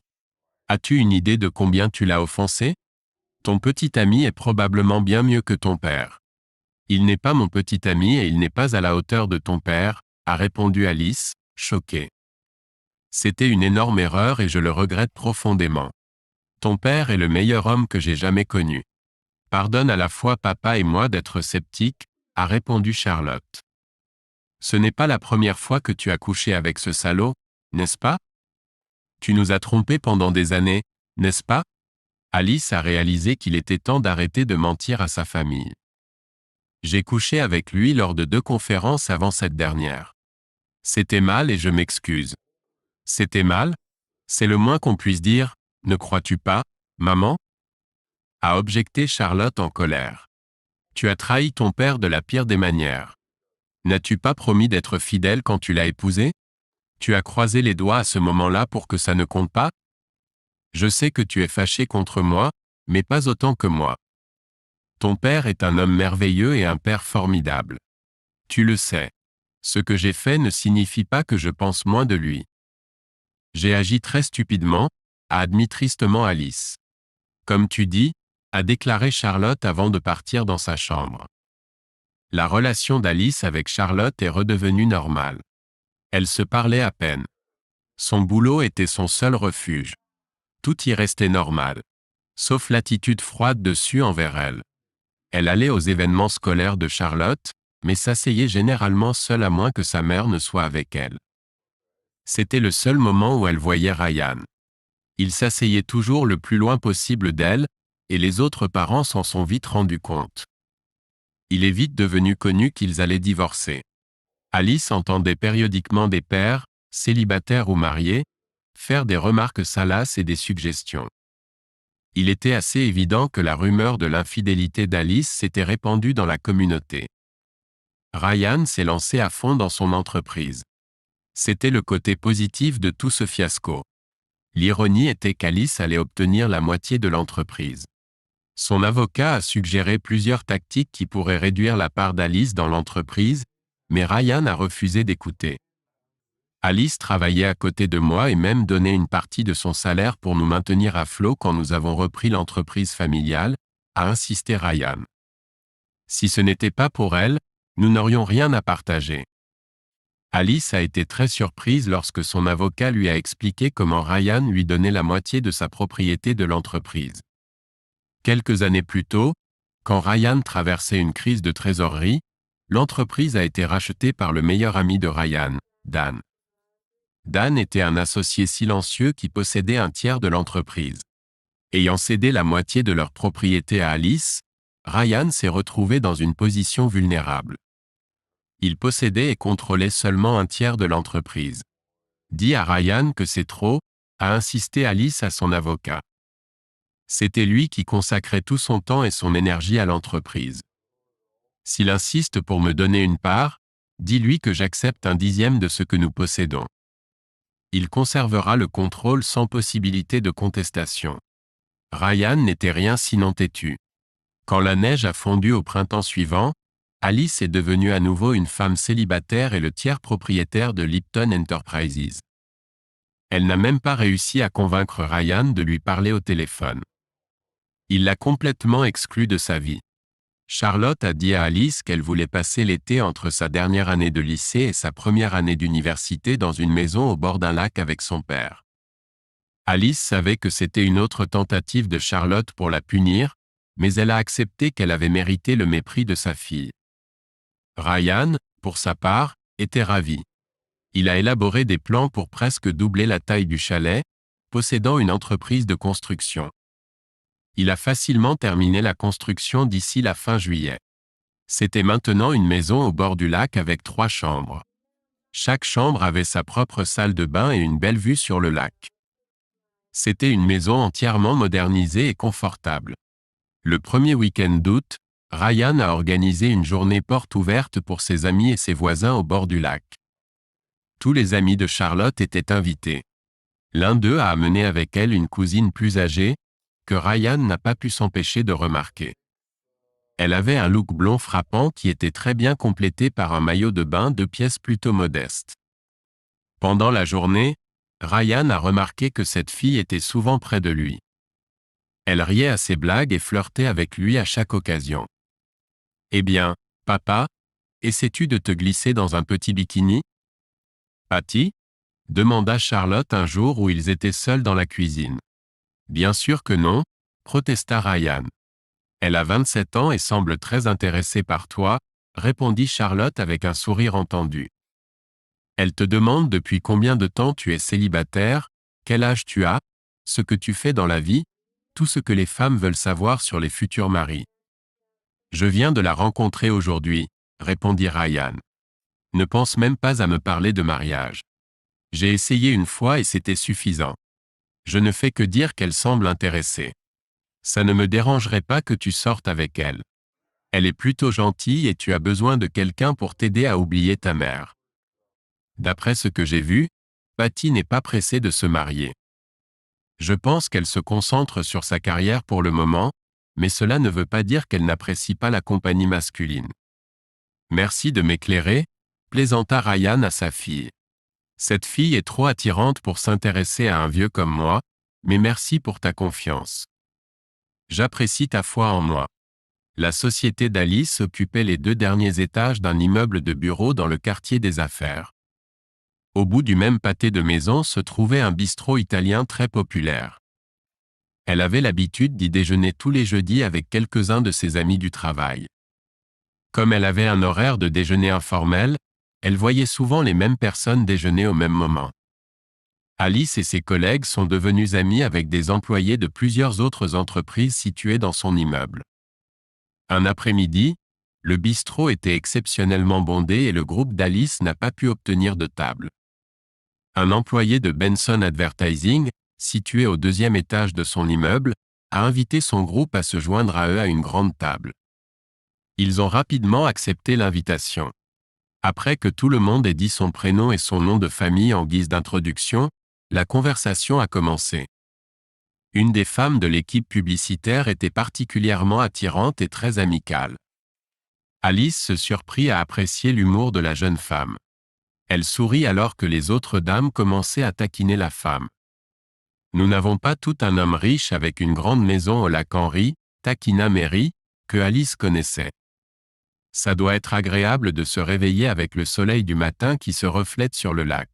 A: As-tu une idée de combien tu l'as offensé? Ton petit ami est probablement bien mieux que ton père. Il n'est pas mon petit ami et il n'est pas à la hauteur de ton père, a répondu Alice, choquée. C'était une énorme erreur et je le regrette profondément. Ton père est le meilleur homme que j'ai jamais connu. Pardonne à la fois papa et moi d'être sceptique, a répondu Charlotte. Ce n'est pas la première fois que tu as couché avec ce salaud, n'est-ce pas? Tu nous as trompés pendant des années, n'est-ce pas? Alice a réalisé qu'il était temps d'arrêter de mentir à sa famille. J'ai couché avec lui lors de 2 conférences avant cette dernière. C'était mal et je m'excuse. C'était mal? C'est le moins qu'on puisse dire, ne crois-tu pas, maman? A objecté Charlotte en colère. Tu as trahi ton père de la pire des manières. N'as-tu pas promis d'être fidèle quand tu l'as épousé? Tu as croisé les doigts à ce moment-là pour que ça ne compte pas? Je sais que tu es fâché contre moi, mais pas autant que moi. Ton père est un homme merveilleux et un père formidable. Tu le sais. Ce que j'ai fait ne signifie pas que je pense moins de lui. J'ai agi très stupidement, a admis tristement Alice. Comme tu dis, a déclaré Charlotte avant de partir dans sa chambre. La relation d'Alice avec Charlotte est redevenue normale. Elle se parlait à peine. Son boulot était son seul refuge. Tout y restait normal. Sauf l'attitude froide de Sue envers elle. Elle allait aux événements scolaires de Charlotte, mais s'asseyait généralement seule à moins que sa mère ne soit avec elle. C'était le seul moment où elle voyait Ryan. Il s'asseyait toujours le plus loin possible d'elle, et les autres parents s'en sont vite rendus compte. Il est vite devenu connu qu'ils allaient divorcer. Alice entendait périodiquement des pères, célibataires ou mariés, faire des remarques salaces et des suggestions. Il était assez évident que la rumeur de l'infidélité d'Alice s'était répandue dans la communauté. Ryan s'est lancé à fond dans son entreprise. C'était le côté positif de tout ce fiasco. L'ironie était qu'Alice allait obtenir la moitié de l'entreprise. Son avocat a suggéré plusieurs tactiques qui pourraient réduire la part d'Alice dans l'entreprise, mais Ryan a refusé d'écouter. Alice travaillait à côté de moi et même donnait une partie de son salaire pour nous maintenir à flot quand nous avons repris l'entreprise familiale, a insisté Ryan. Si ce n'était pas pour elle, nous n'aurions rien à partager. Alice a été très surprise lorsque son avocat lui a expliqué comment Ryan lui donnait la moitié de sa propriété de l'entreprise. Quelques années plus tôt, quand Ryan traversait une crise de trésorerie, l'entreprise a été rachetée par le meilleur ami de Ryan, Dan. Dan était un associé silencieux qui possédait un tiers de l'entreprise. Ayant cédé la moitié de leur propriété à Alice, Ryan s'est retrouvé dans une position vulnérable. Il possédait et contrôlait seulement un tiers de l'entreprise. Dis à Ryan que c'est trop, a insisté Alice à son avocat. C'était lui qui consacrait tout son temps et son énergie à l'entreprise. S'il insiste pour me donner une part, dis-lui que j'accepte un dixième de ce que nous possédons. Il conservera le contrôle sans possibilité de contestation. Ryan n'était rien sinon têtu. Quand la neige a fondu au printemps suivant, Alice est devenue à nouveau une femme célibataire et le tiers propriétaire de Lipton Enterprises. Elle n'a même pas réussi à convaincre Ryan de lui parler au téléphone. Il l'a complètement exclue de sa vie. Charlotte a dit à Alice qu'elle voulait passer l'été entre sa dernière année de lycée et sa première année d'université dans une maison au bord d'un lac avec son père. Alice savait que c'était une autre tentative de Charlotte pour la punir, mais elle a accepté qu'elle avait mérité le mépris de sa fille. Ryan, pour sa part, était ravi. Il a élaboré des plans pour presque doubler la taille du chalet, possédant une entreprise de construction. Il a facilement terminé la construction d'ici la fin juillet. C'était maintenant une maison au bord du lac avec 3 chambres. Chaque chambre avait sa propre salle de bain et une belle vue sur le lac. C'était une maison entièrement modernisée et confortable. Le premier week-end d'août, Ryan a organisé une journée porte ouverte pour ses amis et ses voisins au bord du lac. Tous les amis de Charlotte étaient invités. L'un d'eux a amené avec elle une cousine plus âgée, que Ryan n'a pas pu s'empêcher de remarquer. Elle avait un look blond frappant qui était très bien complété par un maillot de bain de pièces plutôt modeste. Pendant la journée, Ryan a remarqué que cette fille était souvent près de lui. Elle riait à ses blagues et flirtait avec lui à chaque occasion. « Eh bien, papa, essaies-tu de te glisser dans un petit bikini ?» « Patty ?» demanda Charlotte un jour où ils étaient seuls dans la cuisine. « Bien sûr que non, » protesta Ryan. « Elle a 27 ans et semble très intéressée par toi, » répondit Charlotte avec un sourire entendu. « Elle te demande depuis combien de temps tu es célibataire, quel âge tu as, ce que tu fais dans la vie, tout ce que les femmes veulent savoir sur les futurs maris. »« Je viens de la rencontrer aujourd'hui, » répondit Ryan. « Ne pense même pas à me parler de mariage. J'ai essayé une fois et c'était suffisant. Je ne fais que dire qu'elle semble intéressée. Ça ne me dérangerait pas que tu sortes avec elle. Elle est plutôt gentille et tu as besoin de quelqu'un pour t'aider à oublier ta mère. D'après ce que j'ai vu, Patty n'est pas pressée de se marier. » Je pense qu'elle se concentre sur sa carrière pour le moment, mais cela ne veut pas dire qu'elle n'apprécie pas la compagnie masculine. Merci de m'éclairer, plaisanta Ryan à sa fille. Cette fille est trop attirante pour s'intéresser à un vieux comme moi, mais merci pour ta confiance. J'apprécie ta foi en moi. La société d'Alice occupait les 2 derniers étages d'un immeuble de bureaux dans le quartier des affaires. Au bout du même pâté de maison se trouvait un bistrot italien très populaire. Elle avait l'habitude d'y déjeuner tous les jeudis avec quelques-uns de ses amis du travail. Comme elle avait un horaire de déjeuner informel, elle voyait souvent les mêmes personnes déjeuner au même moment. Alice et ses collègues sont devenus amis avec des employés de plusieurs autres entreprises situées dans son immeuble. Un après-midi, le bistrot était exceptionnellement bondé et le groupe d'Alice n'a pas pu obtenir de table. Un employé de Benson Advertising, situé au 2e étage de son immeuble, a invité son groupe à se joindre à eux à une grande table. Ils ont rapidement accepté l'invitation. Après que tout le monde ait dit son prénom et son nom de famille en guise d'introduction, la conversation a commencé. Une des femmes de l'équipe publicitaire était particulièrement attirante et très amicale. Alice se surprit à apprécier l'humour de la jeune femme. Elle sourit alors que les autres dames commençaient à taquiner la femme. Nous n'avons pas tout un homme riche avec une grande maison au lac Henry, taquina Mary, que Alice connaissait. Ça doit être agréable de se réveiller avec le soleil du matin qui se reflète sur le lac.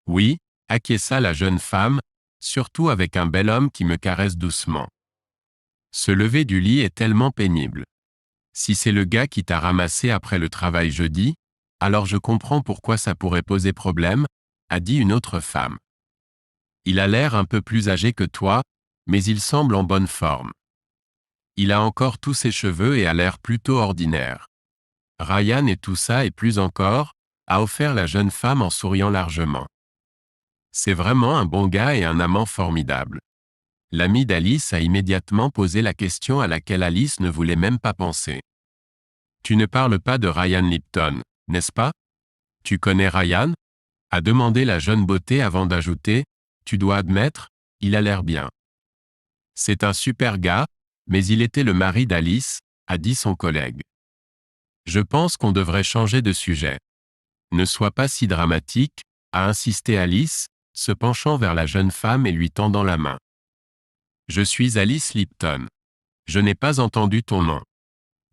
A: Oui, acquiesça la jeune femme, surtout avec un bel homme qui me caresse doucement. Se lever du lit est tellement pénible. Si c'est le gars qui t'a ramassé après le travail jeudi, alors je comprends pourquoi ça pourrait poser problème, a dit une autre femme. Il a l'air un peu plus âgé que toi, mais il semble en bonne forme. Il a encore tous ses cheveux et a l'air plutôt ordinaire. Ryan et tout ça et plus encore, a offert la jeune femme en souriant largement. C'est vraiment un bon gars et un amant formidable. L'ami d'Alice a immédiatement posé la question à laquelle Alice ne voulait même pas penser. Tu ne parles pas de Ryan Lipton, n'est-ce pas? Tu connais Ryan? A demandé la jeune beauté avant d'ajouter, tu dois admettre, il a l'air bien. C'est un super gars, mais il était le mari d'Alice, a dit son collègue. Je pense qu'on devrait changer de sujet. Ne sois pas si dramatique, a insisté Alice, se penchant vers la jeune femme et lui tendant la main. Je suis Alice Lipton. Je n'ai pas entendu ton nom.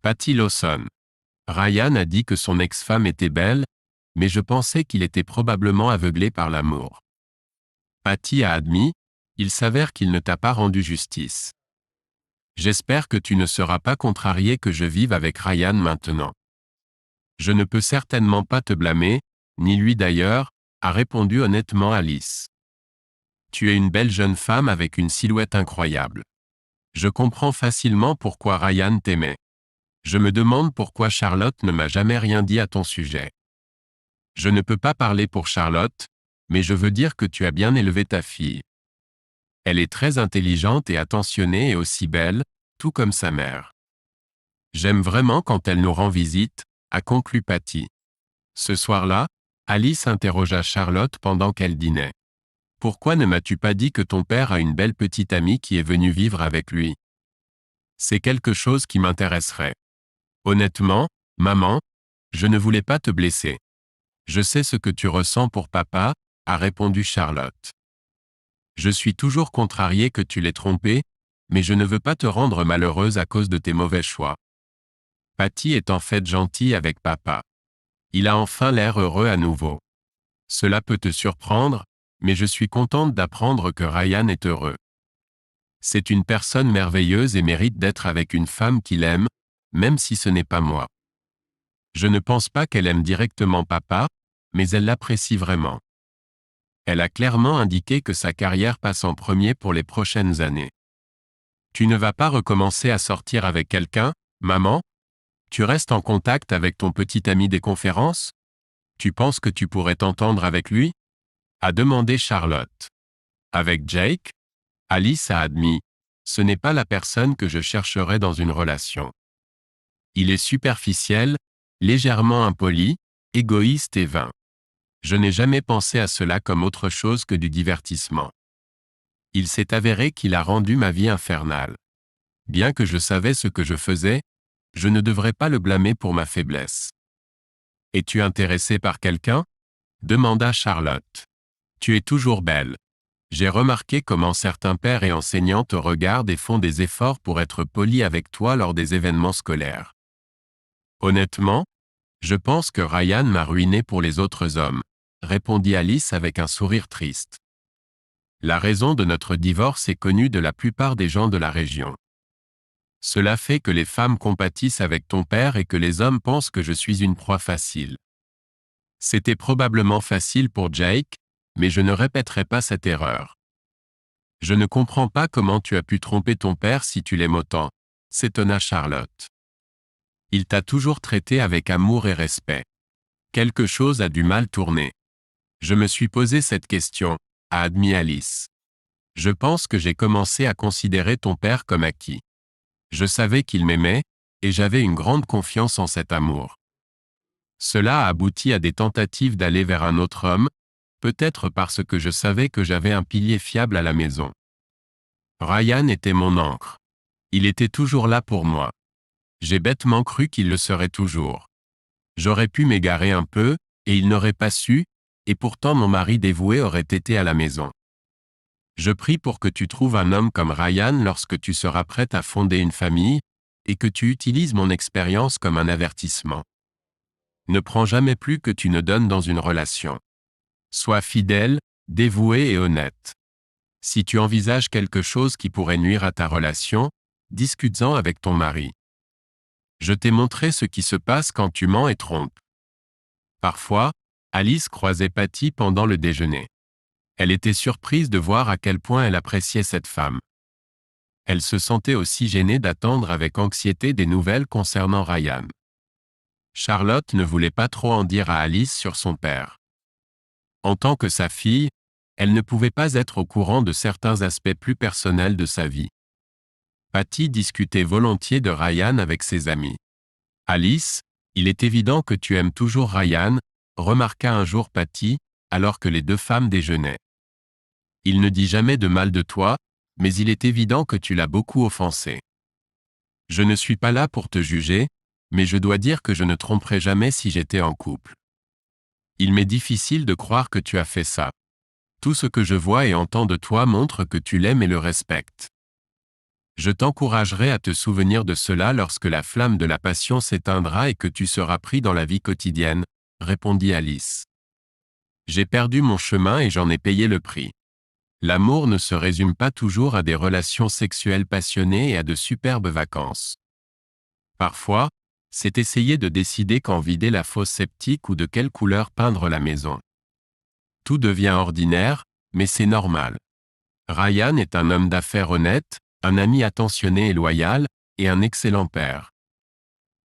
A: Patty Lawson. Ryan a dit que son ex-femme était belle, mais je pensais qu'il était probablement aveuglé par l'amour. Patty a admis, il s'avère qu'il ne t'a pas rendu justice. J'espère que tu ne seras pas contrarié que je vive avec Ryan maintenant. Je ne peux certainement pas te blâmer, ni lui d'ailleurs, a répondu honnêtement Alice. Tu es une belle jeune femme avec une silhouette incroyable. Je comprends facilement pourquoi Ryan t'aimait. Je me demande pourquoi Charlotte ne m'a jamais rien dit à ton sujet. Je ne peux pas parler pour Charlotte, mais je veux dire que tu as bien élevé ta fille. Elle est très intelligente et attentionnée et aussi belle, tout comme sa mère. J'aime vraiment quand elle nous rend visite, a conclu Patty. Ce soir-là, Alice interrogea Charlotte pendant qu'elle dînait. Pourquoi ne m'as-tu pas dit que ton père a une belle petite amie qui est venue vivre avec lui? C'est quelque chose qui m'intéresserait. Honnêtement, maman, je ne voulais pas te blesser. Je sais ce que tu ressens pour papa, a répondu Charlotte. Je suis toujours contrariée que tu l'aies trompé, mais je ne veux pas te rendre malheureuse à cause de tes mauvais choix. Patty est en fait gentille avec papa. Il a enfin l'air heureux à nouveau. Cela peut te surprendre, mais je suis contente d'apprendre que Ryan est heureux. C'est une personne merveilleuse et mérite d'être avec une femme qu'il aime, même si ce n'est pas moi. Je ne pense pas qu'elle aime directement papa, mais elle l'apprécie vraiment. Elle a clairement indiqué que sa carrière passe en premier pour les prochaines années. Tu ne vas pas recommencer à sortir avec quelqu'un, maman? Tu restes en contact avec ton petit ami des conférences? Tu penses que tu pourrais t'entendre avec lui? A demandé Charlotte. Avec Jake? Alice a admis. Ce n'est pas la personne que je chercherais dans une relation. Il est superficiel, légèrement impoli, égoïste et vain. Je n'ai jamais pensé à cela comme autre chose que du divertissement. Il s'est avéré qu'il a rendu ma vie infernale. Bien que je savais ce que je faisais, je ne devrais pas le blâmer pour ma faiblesse. Es-tu intéressé par quelqu'un? Demanda Charlotte. Tu es toujours belle. J'ai remarqué comment certains pères et enseignants te regardent et font des efforts pour être polis avec toi lors des événements scolaires. Honnêtement, je pense que Ryan m'a ruiné pour les autres hommes, répondit Alice avec un sourire triste. La raison de notre divorce est connue de la plupart des gens de la région. Cela fait que les femmes compatissent avec ton père et que les hommes pensent que je suis une proie facile. C'était probablement facile pour Jake, mais je ne répéterai pas cette erreur. Je ne comprends pas comment tu as pu tromper ton père si tu l'aimes autant, s'étonna Charlotte. Il t'a toujours traité avec amour et respect. Quelque chose a du mal tourné. Je me suis posé cette question, a admis Alice. Je pense que j'ai commencé à considérer ton père comme acquis. Je savais qu'il m'aimait, et j'avais une grande confiance en cet amour. Cela a abouti à des tentatives d'aller vers un autre homme, peut-être parce que je savais que j'avais un pilier fiable à la maison. Ryan était mon ancre. Il était toujours là pour moi. J'ai bêtement cru qu'il le serait toujours. J'aurais pu m'égarer un peu, et il n'aurait pas su, et pourtant mon mari dévoué aurait été à la maison. Je prie pour que tu trouves un homme comme Ryan lorsque tu seras prête à fonder une famille, et que tu utilises mon expérience comme un avertissement. Ne prends jamais plus que tu ne donnes dans une relation. Sois fidèle, dévoué et honnête. Si tu envisages quelque chose qui pourrait nuire à ta relation, discute-en avec ton mari. Je t'ai montré ce qui se passe quand tu mens et trompes. Parfois, Alice croisait Patty pendant le déjeuner. Elle était surprise de voir à quel point elle appréciait cette femme. Elle se sentait aussi gênée d'attendre avec anxiété des nouvelles concernant Ryan. Charlotte ne voulait pas trop en dire à Alice sur son père. En tant que sa fille, elle ne pouvait pas être au courant de certains aspects plus personnels de sa vie. Patty discutait volontiers de Ryan avec ses amis. Alice, il est évident que tu aimes toujours Ryan, remarqua un jour Patty, alors que les deux femmes déjeunaient. Il ne dit jamais de mal de toi, mais il est évident que tu l'as beaucoup offensé. Je ne suis pas là pour te juger, mais je dois dire que je ne tromperais jamais si j'étais en couple. Il m'est difficile de croire que tu as fait ça. Tout ce que je vois et entends de toi montre que tu l'aimes et le respectes. Je t'encouragerai à te souvenir de cela lorsque la flamme de la passion s'éteindra et que tu seras pris dans la vie quotidienne, répondit Alice. J'ai perdu mon chemin et j'en ai payé le prix. L'amour ne se résume pas toujours à des relations sexuelles passionnées et à de superbes vacances. Parfois, c'est essayer de décider quand vider la fosse septique ou de quelle couleur peindre la maison. Tout devient ordinaire, mais c'est normal. Ryan est un homme d'affaires honnête, un ami attentionné et loyal, et un excellent père.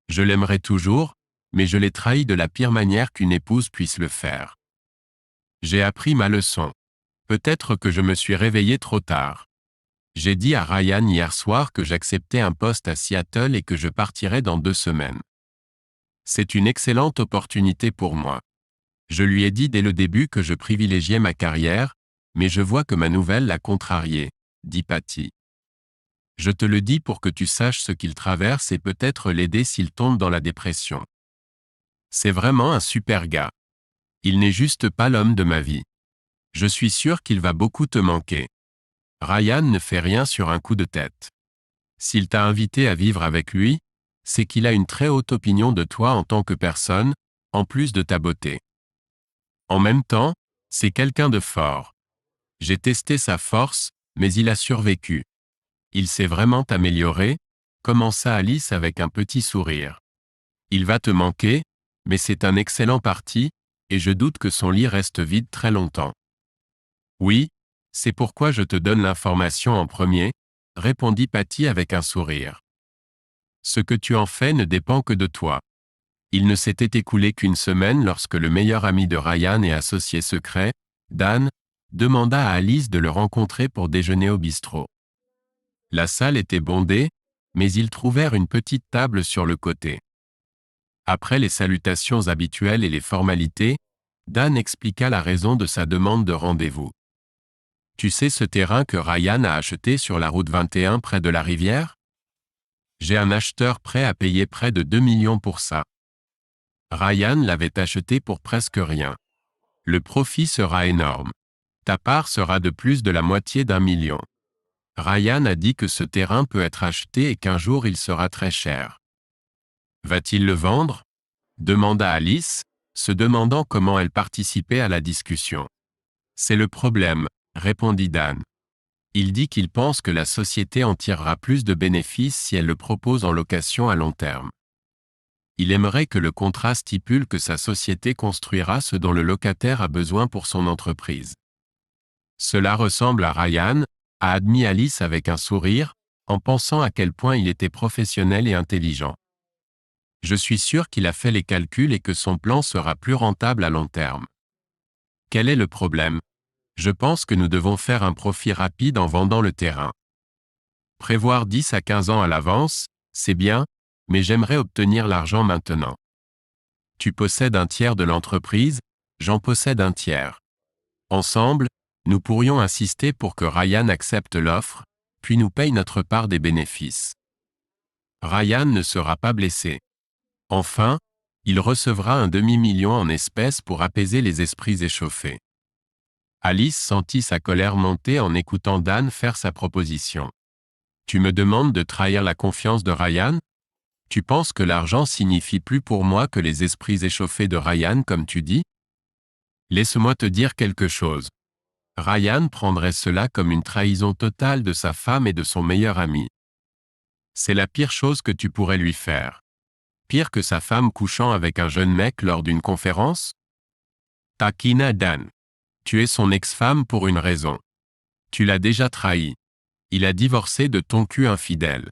A: Je l'aimerai toujours, mais je l'ai trahi de la pire manière qu'une épouse puisse le faire. J'ai appris ma leçon. Peut-être que je me suis réveillé trop tard. J'ai dit à Ryan hier soir que j'acceptais un poste à Seattle et que je partirais dans 2 semaines. C'est une excellente opportunité pour moi. Je lui ai dit dès le début que je privilégiais ma carrière, mais je vois que ma nouvelle l'a contrarié, dit Patty. Je te le dis pour que tu saches ce qu'il traverse et peut-être l'aider s'il tombe dans la dépression. C'est vraiment un super gars. Il n'est juste pas l'homme de ma vie. Je suis sûr qu'il va beaucoup te manquer. Ryan ne fait rien sur un coup de tête. S'il t'a invité à vivre avec lui, c'est qu'il a une très haute opinion de toi en tant que personne, en plus de ta beauté. En même temps, c'est quelqu'un de fort. J'ai testé sa force, mais il a survécu. Il s'est vraiment amélioré, commença Alice avec un petit sourire. Il va te manquer, mais c'est un excellent parti, et je doute que son lit reste vide très longtemps. Oui, c'est pourquoi je te donne l'information en premier, répondit Patty avec un sourire. Ce que tu en fais ne dépend que de toi. Il ne s'était écoulé qu'une semaine lorsque le meilleur ami de Ryan et associé secret, Dan, demanda à Alice de le rencontrer pour déjeuner au bistrot. La salle était bondée, mais ils trouvèrent une petite table sur le côté. Après les salutations habituelles et les formalités, Dan expliqua la raison de sa demande de rendez-vous. Tu sais ce terrain que Ryan a acheté sur la route 21 près de la rivière? J'ai un acheteur prêt à payer près de 2 millions pour ça. Ryan l'avait acheté pour presque rien. Le profit sera énorme. Ta part sera de plus de la moitié d'1 million. Ryan a dit que ce terrain peut être acheté et qu'un jour il sera très cher. Va-t-il le vendre? Demanda Alice, se demandant comment elle participait à la discussion. C'est le problème, répondit Dan. Il dit qu'il pense que la société en tirera plus de bénéfices si elle le propose en location à long terme. Il aimerait que le contrat stipule que sa société construira ce dont le locataire a besoin pour son entreprise. Cela ressemble à Ryan, a admis Alice avec un sourire, en pensant à quel point il était professionnel et intelligent. Je suis sûr qu'il a fait les calculs et que son plan sera plus rentable à long terme. Quel est le problème? Je pense que nous devons faire un profit rapide en vendant le terrain. Prévoir 10 à 15 ans à l'avance, c'est bien, mais j'aimerais obtenir l'argent maintenant. Tu possèdes un tiers de l'entreprise, j'en possède un tiers. Ensemble, nous pourrions insister pour que Ryan accepte l'offre, puis nous paye notre part des bénéfices. Ryan ne sera pas blessé. Enfin, il recevra un demi-million en espèces pour apaiser les esprits échauffés. Alice sentit sa colère monter en écoutant Dan faire sa proposition. Tu me demandes de trahir la confiance de Ryan? Tu penses que l'argent signifie plus pour moi que les esprits échauffés de Ryan comme tu dis? Laisse-moi te dire quelque chose. Ryan prendrait cela comme une trahison totale de sa femme et de son meilleur ami. C'est la pire chose que tu pourrais lui faire. Pire que sa femme couchant avec un jeune mec lors d'une conférence? Taquina Dan. Tu es son ex-femme pour une raison. Tu l'as déjà trahi. Il a divorcé de ton cul infidèle.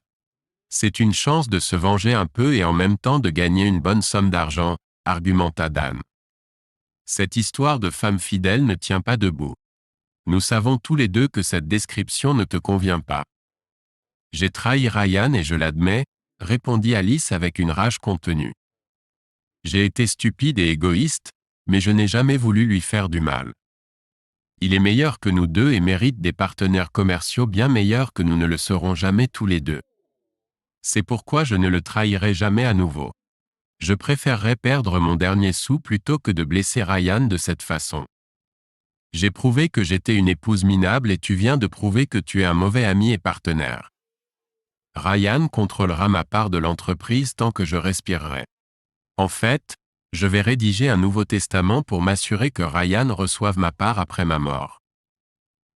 A: C'est une chance de se venger un peu et en même temps de gagner une bonne somme d'argent, argumenta Dan. Cette histoire de femme fidèle ne tient pas debout. Nous savons tous les deux que cette description ne te convient pas. J'ai trahi Ryan et je l'admets, répondit Alice avec une rage contenue. J'ai été stupide et égoïste, mais je n'ai jamais voulu lui faire du mal. Il est meilleur que nous deux et mérite des partenaires commerciaux bien meilleurs que nous ne le serons jamais tous les deux. C'est pourquoi je ne le trahirai jamais à nouveau. Je préférerais perdre mon dernier sou plutôt que de blesser Ryan de cette façon. J'ai prouvé que j'étais une épouse minable et tu viens de prouver que tu es un mauvais ami et partenaire. Ryan contrôlera ma part de l'entreprise tant que je respirerai. En fait, je vais rédiger un Nouveau Testament pour m'assurer que Ryan reçoive ma part après ma mort.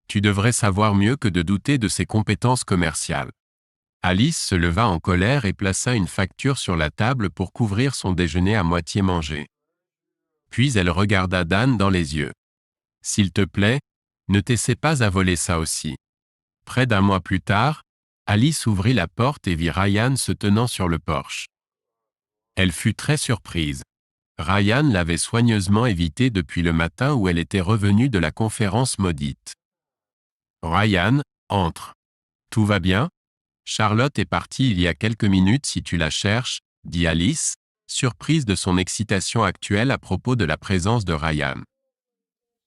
A: Tu devrais savoir mieux que de douter de ses compétences commerciales. Alice se leva en colère et plaça une facture sur la table pour couvrir son déjeuner à moitié mangé. Puis elle regarda Dan dans les yeux. S'il te plaît, ne t'essaie pas à voler ça aussi. Près d'un mois plus tard, Alice ouvrit la porte et vit Ryan se tenant sur le porche. Elle fut très surprise. Ryan l'avait soigneusement évité depuis le matin où elle était revenue de la conférence maudite. Ryan, entre. Tout va bien? Charlotte est partie il y a quelques minutes si tu la cherches, dit Alice, surprise de son excitation actuelle à propos de la présence de Ryan.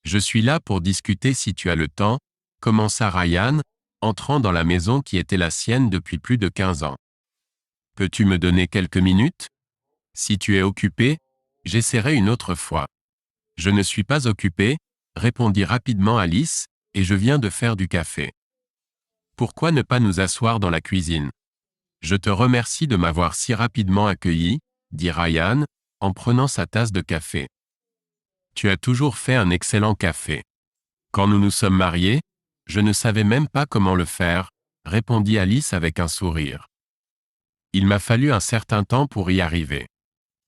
A: Je suis là pour discuter si tu as le temps, commença Ryan, entrant dans la maison qui était la sienne depuis plus de 15 ans. Peux-tu me donner quelques minutes? Si tu es occupé, j'essaierai une autre fois. Je ne suis pas occupé, répondit rapidement Alice, et je viens de faire du café. Pourquoi ne pas nous asseoir dans la cuisine? Je te remercie de m'avoir si rapidement accueilli, dit Ryan, en prenant sa tasse de café. Tu as toujours fait un excellent café. Quand nous nous sommes mariés, je ne savais même pas comment le faire, répondit Alice avec un sourire. Il m'a fallu un certain temps pour y arriver.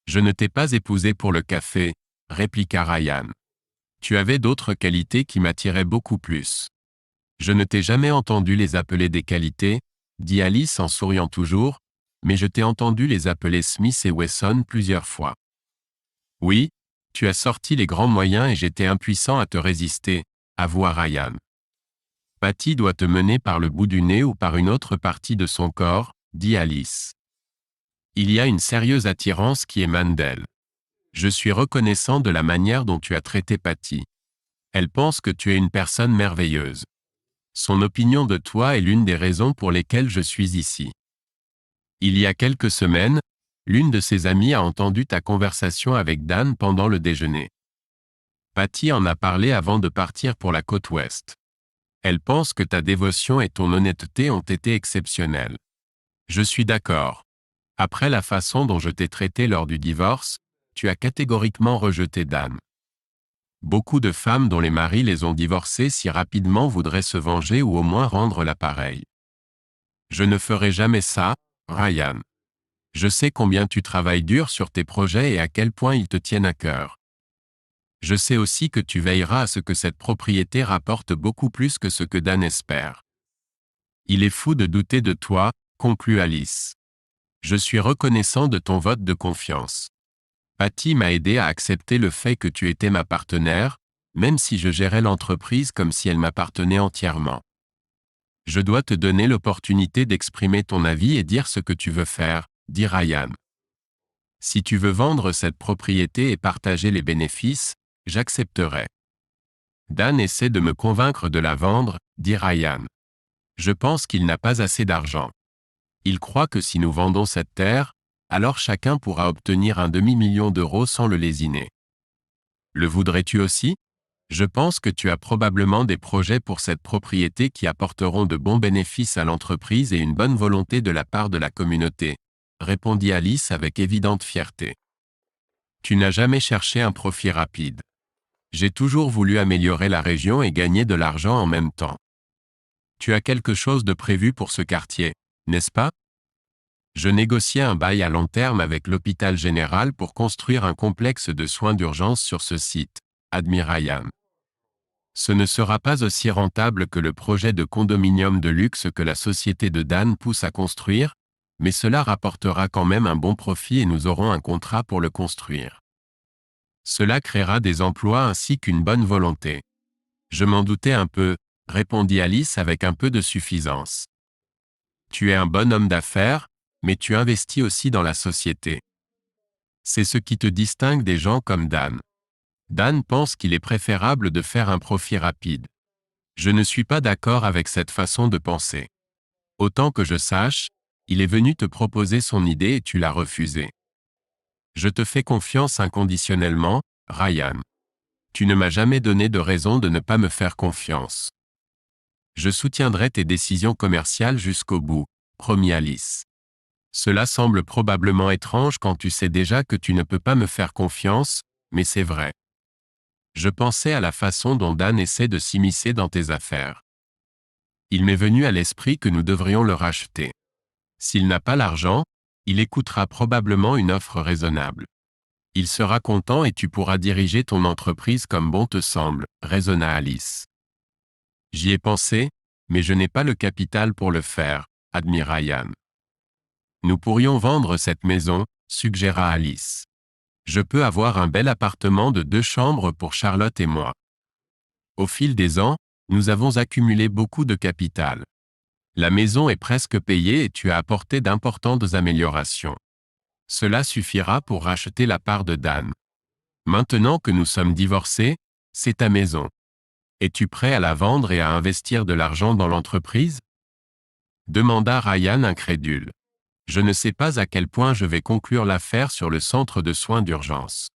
A: Je ne t'ai pas épousé pour le café, répliqua Ryan. Tu avais d'autres qualités qui m'attiraient beaucoup plus. Je ne t'ai jamais entendu les appeler des qualités, dit Alice en souriant toujours, mais je t'ai entendu les appeler Smith et Wesson plusieurs fois. Oui, tu as sorti les grands moyens et j'étais impuissant à te résister, avoua Ryan. Patty doit te mener par le bout du nez ou par une autre partie de son corps, dit Alice. Il y a une sérieuse attirance qui émane d'elle. Je suis reconnaissant de la manière dont tu as traité Patty. Elle pense que tu es une personne merveilleuse. Son opinion de toi est l'une des raisons pour lesquelles je suis ici. Il y a quelques semaines, l'une de ses amies a entendu ta conversation avec Dan pendant le déjeuner. Patty en a parlé avant de partir pour la côte ouest. Elle pense que ta dévotion et ton honnêteté ont été exceptionnelles. Je suis d'accord. Après la façon dont je t'ai traité lors du divorce, tu as catégoriquement rejeté Dan. Beaucoup de femmes dont les maris les ont divorcées si rapidement voudraient se venger ou au moins rendre l'appareil. Je ne ferai jamais ça, Ryan. Je sais combien tu travailles dur sur tes projets et à quel point ils te tiennent à cœur. Je sais aussi que tu veilleras à ce que cette propriété rapporte beaucoup plus que ce que Dan espère. Il est fou de douter de toi, conclut Alice. Je suis reconnaissant de ton vote de confiance. Patty m'a aidé à accepter le fait que tu étais ma partenaire, même si je gérais l'entreprise comme si elle m'appartenait entièrement. Je dois te donner l'opportunité d'exprimer ton avis et dire ce que tu veux faire, dit Ryan. Si tu veux vendre cette propriété et partager les bénéfices, j'accepterai. Dan essaie de me convaincre de la vendre, dit Ryan. Je pense qu'il n'a pas assez d'argent. Il croit que si nous vendons cette terre, alors chacun pourra obtenir un demi-million d'euros sans le lésiner. Le voudrais-tu aussi? Je pense que tu as probablement des projets pour cette propriété qui apporteront de bons bénéfices à l'entreprise et une bonne volonté de la part de la communauté, répondit Alice avec évidente fierté. Tu n'as jamais cherché un profit rapide. J'ai toujours voulu améliorer la région et gagner de l'argent en même temps. Tu as quelque chose de prévu pour ce quartier, n'est-ce pas? Je négociais un bail à long terme avec l'hôpital général pour construire un complexe de soins d'urgence sur ce site, admit Ryan. Ce ne sera pas aussi rentable que le projet de condominium de luxe que la société de Dan pousse à construire, mais cela rapportera quand même un bon profit et nous aurons un contrat pour le construire. Cela créera des emplois ainsi qu'une bonne volonté. Je m'en doutais un peu, répondit Alice avec un peu de suffisance. Tu es un bon homme d'affaires, mais tu investis aussi dans la société. C'est ce qui te distingue des gens comme Dan. Dan pense qu'il est préférable de faire un profit rapide. Je ne suis pas d'accord avec cette façon de penser. Autant que je sache, il est venu te proposer son idée et tu l'as refusée. Je te fais confiance inconditionnellement, Ryan. Tu ne m'as jamais donné de raison de ne pas me faire confiance. Je soutiendrai tes décisions commerciales jusqu'au bout, promis Alice. Cela semble probablement étrange quand tu sais déjà que tu ne peux pas me faire confiance, mais c'est vrai. Je pensais à la façon dont Dan essaie de s'immiscer dans tes affaires. Il m'est venu à l'esprit que nous devrions le racheter. S'il n'a pas l'argent, il écoutera probablement une offre raisonnable. Il sera content et tu pourras diriger ton entreprise comme bon te semble, raisonna Alice. J'y ai pensé, mais je n'ai pas le capital pour le faire, admit Ryan. Nous pourrions vendre cette maison, suggéra Alice. Je peux avoir un bel appartement de 2 chambres pour Charlotte et moi. Au fil des ans, nous avons accumulé beaucoup de capital. La maison est presque payée et tu as apporté d'importantes améliorations. Cela suffira pour racheter la part de Dan. Maintenant que nous sommes divorcés, c'est ta maison. Es-tu prêt à la vendre et à investir de l'argent dans l'entreprise? Demanda Ryan incrédule. Je ne sais pas à quel point je vais conclure l'affaire sur le centre de soins d'urgence.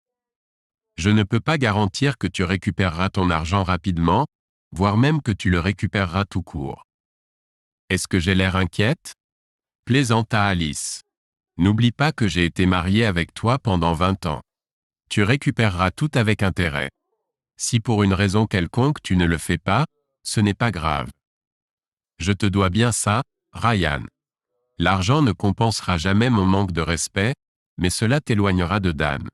A: Je ne peux pas garantir que tu récupéreras ton argent rapidement, voire même que tu le récupéreras tout court. Est-ce que j'ai l'air inquiète? Plaisanta Alice. N'oublie pas que j'ai été mariée avec toi pendant 20 ans. Tu récupéreras tout avec intérêt. Si pour une raison quelconque tu ne le fais pas, ce n'est pas grave. Je te dois bien ça, Ryan. L'argent ne compensera jamais mon manque de respect, mais cela t'éloignera de Dan.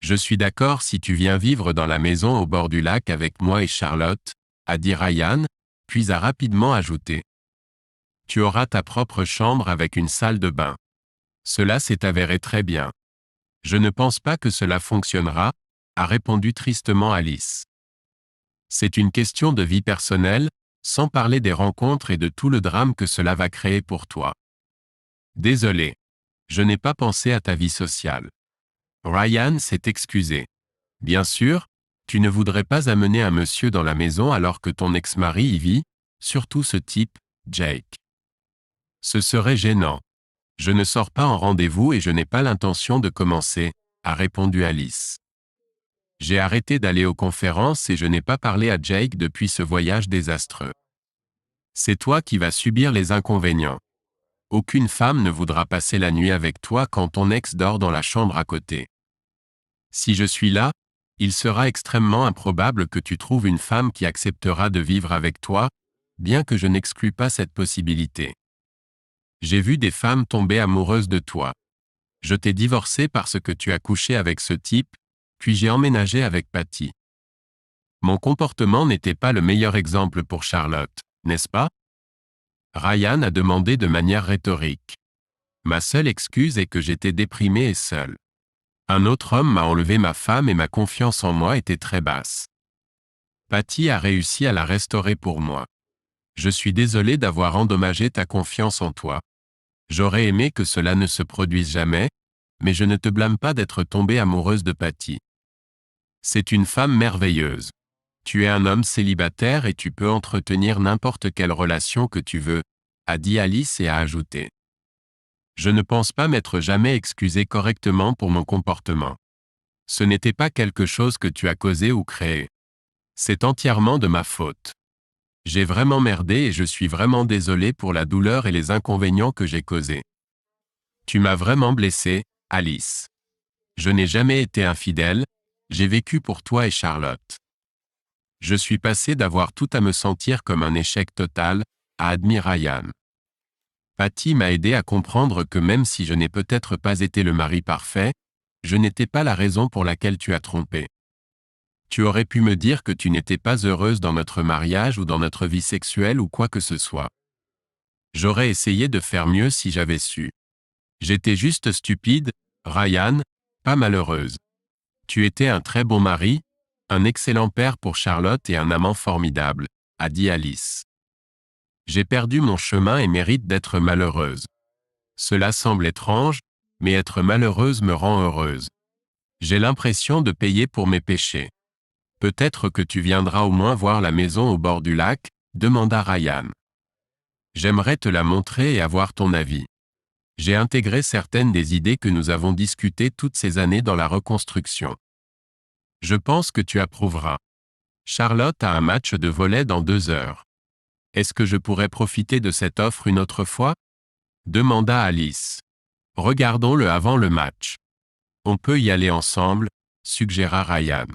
A: Je suis d'accord si tu viens vivre dans la maison au bord du lac avec moi et Charlotte, a dit Ryan, puis a rapidement ajouté. Tu auras ta propre chambre avec une salle de bain. Cela s'est avéré très bien. Je ne pense pas que cela fonctionnera, a répondu tristement Alice. C'est une question de vie personnelle, sans parler des rencontres et de tout le drame que cela va créer pour toi. Désolé. Je n'ai pas pensé à ta vie sociale. Ryan s'est excusé. Bien sûr, tu ne voudrais pas amener un monsieur dans la maison alors que ton ex-mari y vit, surtout ce type, Jake. Ce serait gênant. Je ne sors pas en rendez-vous et je n'ai pas l'intention de commencer, a répondu Alice. J'ai arrêté d'aller aux conférences et je n'ai pas parlé à Jake depuis ce voyage désastreux. C'est toi qui vas subir les inconvénients. Aucune femme ne voudra passer la nuit avec toi quand ton ex dort dans la chambre à côté. Si je suis là, il sera extrêmement improbable que tu trouves une femme qui acceptera de vivre avec toi, bien que je n'exclus pas cette possibilité. J'ai vu des femmes tomber amoureuses de toi. Je t'ai divorcé parce que tu as couché avec ce type, puis j'ai emménagé avec Patty. Mon comportement n'était pas le meilleur exemple pour Charlotte, n'est-ce pas? Ryan a demandé de manière rhétorique. Ma seule excuse est que j'étais déprimé et seul. Un autre homme m'a enlevé ma femme et ma confiance en moi était très basse. Patty a réussi à la restaurer pour moi. Je suis désolé d'avoir endommagé ta confiance en toi. J'aurais aimé que cela ne se produise jamais, mais je ne te blâme pas d'être tombée amoureuse de Patty. C'est une femme merveilleuse. Tu es un homme célibataire et tu peux entretenir n'importe quelle relation que tu veux, a dit Alice et a ajouté. Je ne pense pas m'être jamais excusé correctement pour mon comportement. Ce n'était pas quelque chose que tu as causé ou créé. C'est entièrement de ma faute. J'ai vraiment merdé et je suis vraiment désolé pour la douleur et les inconvénients que j'ai causés. Tu m'as vraiment blessé, Alice. Je n'ai jamais été infidèle, j'ai vécu pour toi et Charlotte. Je suis passé d'avoir tout à me sentir comme un échec total, a admis Ryan. Patty m'a aidé à comprendre que même si je n'ai peut-être pas été le mari parfait, je n'étais pas la raison pour laquelle tu as trompé. Tu aurais pu me dire que tu n'étais pas heureuse dans notre mariage ou dans notre vie sexuelle ou quoi que ce soit. J'aurais essayé de faire mieux si j'avais su. J'étais juste stupide, Ryan, pas malheureuse. Tu étais un très bon mari, un excellent père pour Charlotte et un amant formidable, a dit Alice. J'ai perdu mon chemin et mérite d'être malheureuse. Cela semble étrange, mais être malheureuse me rend heureuse. J'ai l'impression de payer pour mes péchés. Peut-être que tu viendras au moins voir la maison au bord du lac, demanda Ryan. J'aimerais te la montrer et avoir ton avis. J'ai intégré certaines des idées que nous avons discutées toutes ces années dans la reconstruction. Je pense que tu approuveras. Charlotte a un match de volley dans 2 heures. Est-ce que je pourrais profiter de cette offre une autre fois? Demanda Alice. Regardons-le avant le match. On peut y aller ensemble, suggéra Ryan.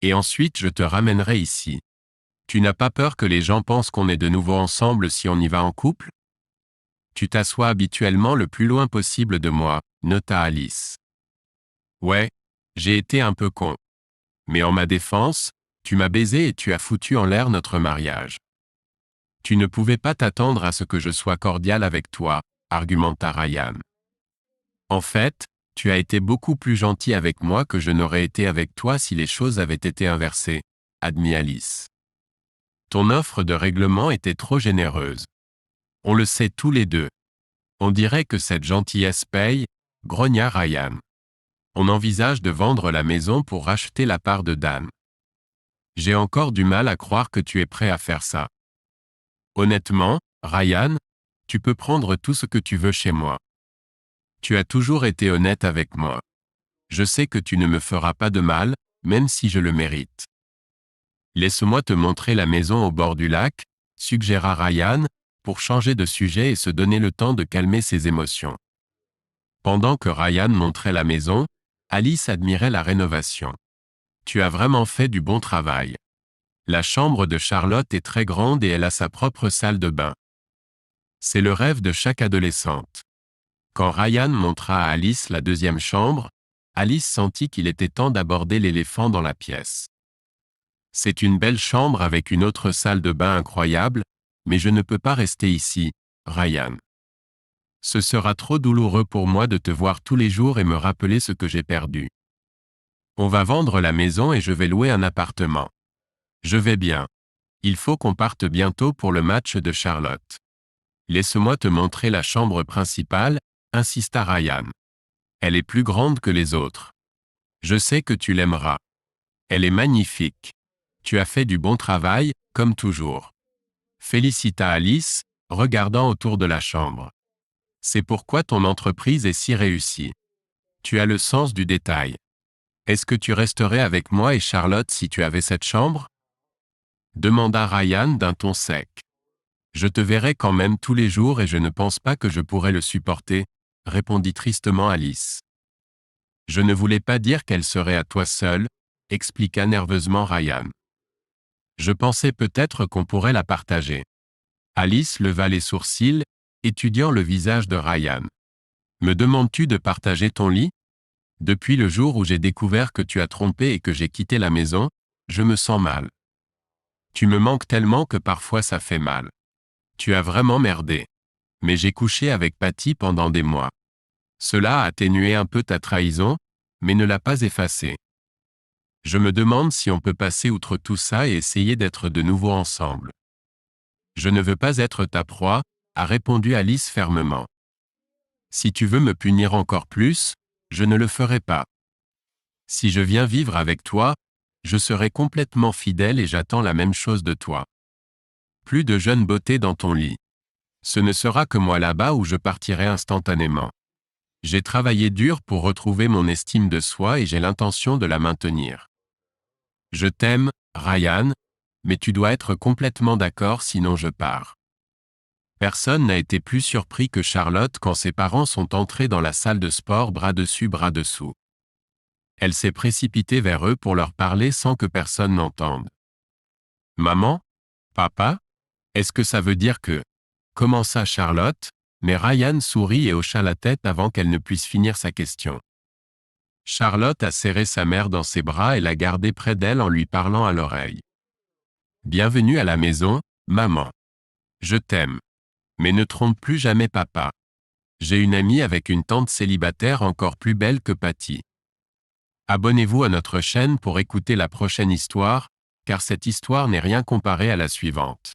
A: Et ensuite je te ramènerai ici. Tu n'as pas peur que les gens pensent qu'on est de nouveau ensemble si on y va en couple? Tu t'assois habituellement le plus loin possible de moi, nota Alice. Ouais, j'ai été un peu con. Mais en ma défense, tu m'as baisé et tu as foutu en l'air notre mariage. Tu ne pouvais pas t'attendre à ce que je sois cordial avec toi, argumenta Ryan. En fait, tu as été beaucoup plus gentil avec moi que je n'aurais été avec toi si les choses avaient été inversées, admit Alice. Ton offre de règlement était trop généreuse. On le sait tous les deux. On dirait que cette gentillesse paye, grogna Ryan. On envisage de vendre la maison pour racheter la part de Dan. J'ai encore du mal à croire que tu es prêt à faire ça. Honnêtement, Ryan, tu peux prendre tout ce que tu veux chez moi. Tu as toujours été honnête avec moi. Je sais que tu ne me feras pas de mal, même si je le mérite. Laisse-moi te montrer la maison au bord du lac, suggéra Ryan, pour changer de sujet et se donner le temps de calmer ses émotions. Pendant que Ryan montrait la maison, Alice admirait la rénovation. Tu as vraiment fait du bon travail. La chambre de Charlotte est très grande et elle a sa propre salle de bain. C'est le rêve de chaque adolescente. Quand Ryan montra à Alice la deuxième chambre, Alice sentit qu'il était temps d'aborder l'éléphant dans la pièce. C'est une belle chambre avec une autre salle de bain incroyable, mais je ne peux pas rester ici, Ryan. Ce sera trop douloureux pour moi de te voir tous les jours et me rappeler ce que j'ai perdu. On va vendre la maison et je vais louer un appartement. Je vais bien. Il faut qu'on parte bientôt pour le match de Charlotte. Laisse-moi te montrer la chambre principale, insista Ryan. Elle est plus grande que les autres. Je sais que tu l'aimeras. Elle est magnifique. Tu as fait du bon travail, comme toujours. félicita Alice, regardant autour de la chambre. C'est pourquoi ton entreprise est si réussie. Tu as le sens du détail. Est-ce que tu resterais avec moi et Charlotte si tu avais cette chambre? Demanda Ryan d'un ton sec. Je te verrai quand même tous les jours et je ne pense pas que je pourrais le supporter, répondit tristement Alice. Je ne voulais pas dire qu'elle serait à toi seule, expliqua nerveusement Ryan. Je pensais peut-être qu'on pourrait la partager. Alice leva les sourcils, étudiant le visage de Ryan. Me demandes-tu de partager ton lit? Depuis le jour où j'ai découvert que tu as trompé et que j'ai quitté la maison, je me sens mal. Tu me manques tellement que parfois ça fait mal. Tu as vraiment merdé. Mais j'ai couché avec Patty pendant des mois. Cela a atténué un peu ta trahison, mais ne l'a pas effacée. Je me demande si on peut passer outre tout ça et essayer d'être de nouveau ensemble. Je ne veux pas être ta proie, a répondu Alice fermement. Si tu veux me punir encore plus, je ne le ferai pas. Si je viens vivre avec toi, je serai complètement fidèle et j'attends la même chose de toi. Plus de jeune beauté dans ton lit. Ce ne sera que moi là-bas où je partirai instantanément. J'ai travaillé dur pour retrouver mon estime de soi et j'ai l'intention de la maintenir. Je t'aime, Ryan, mais tu dois être complètement d'accord sinon je pars. Personne n'a été plus surpris que Charlotte quand ses parents sont entrés dans la salle de sport bras dessus bras dessous. Elle s'est précipitée vers eux pour leur parler sans que personne n'entende. « Maman? Papa? Est-ce que ça veut dire que… » commença Charlotte, mais Ryan sourit et hocha la tête avant qu'elle ne puisse finir sa question. Charlotte a serré sa mère dans ses bras et l'a gardée près d'elle en lui parlant à l'oreille. « Bienvenue à la maison, maman. Je t'aime. Mais ne trompe plus jamais papa. J'ai une amie avec une tante célibataire encore plus belle que Patty. » Abonnez-vous à notre chaîne pour écouter la prochaine histoire, car cette histoire n'est rien comparée à la suivante.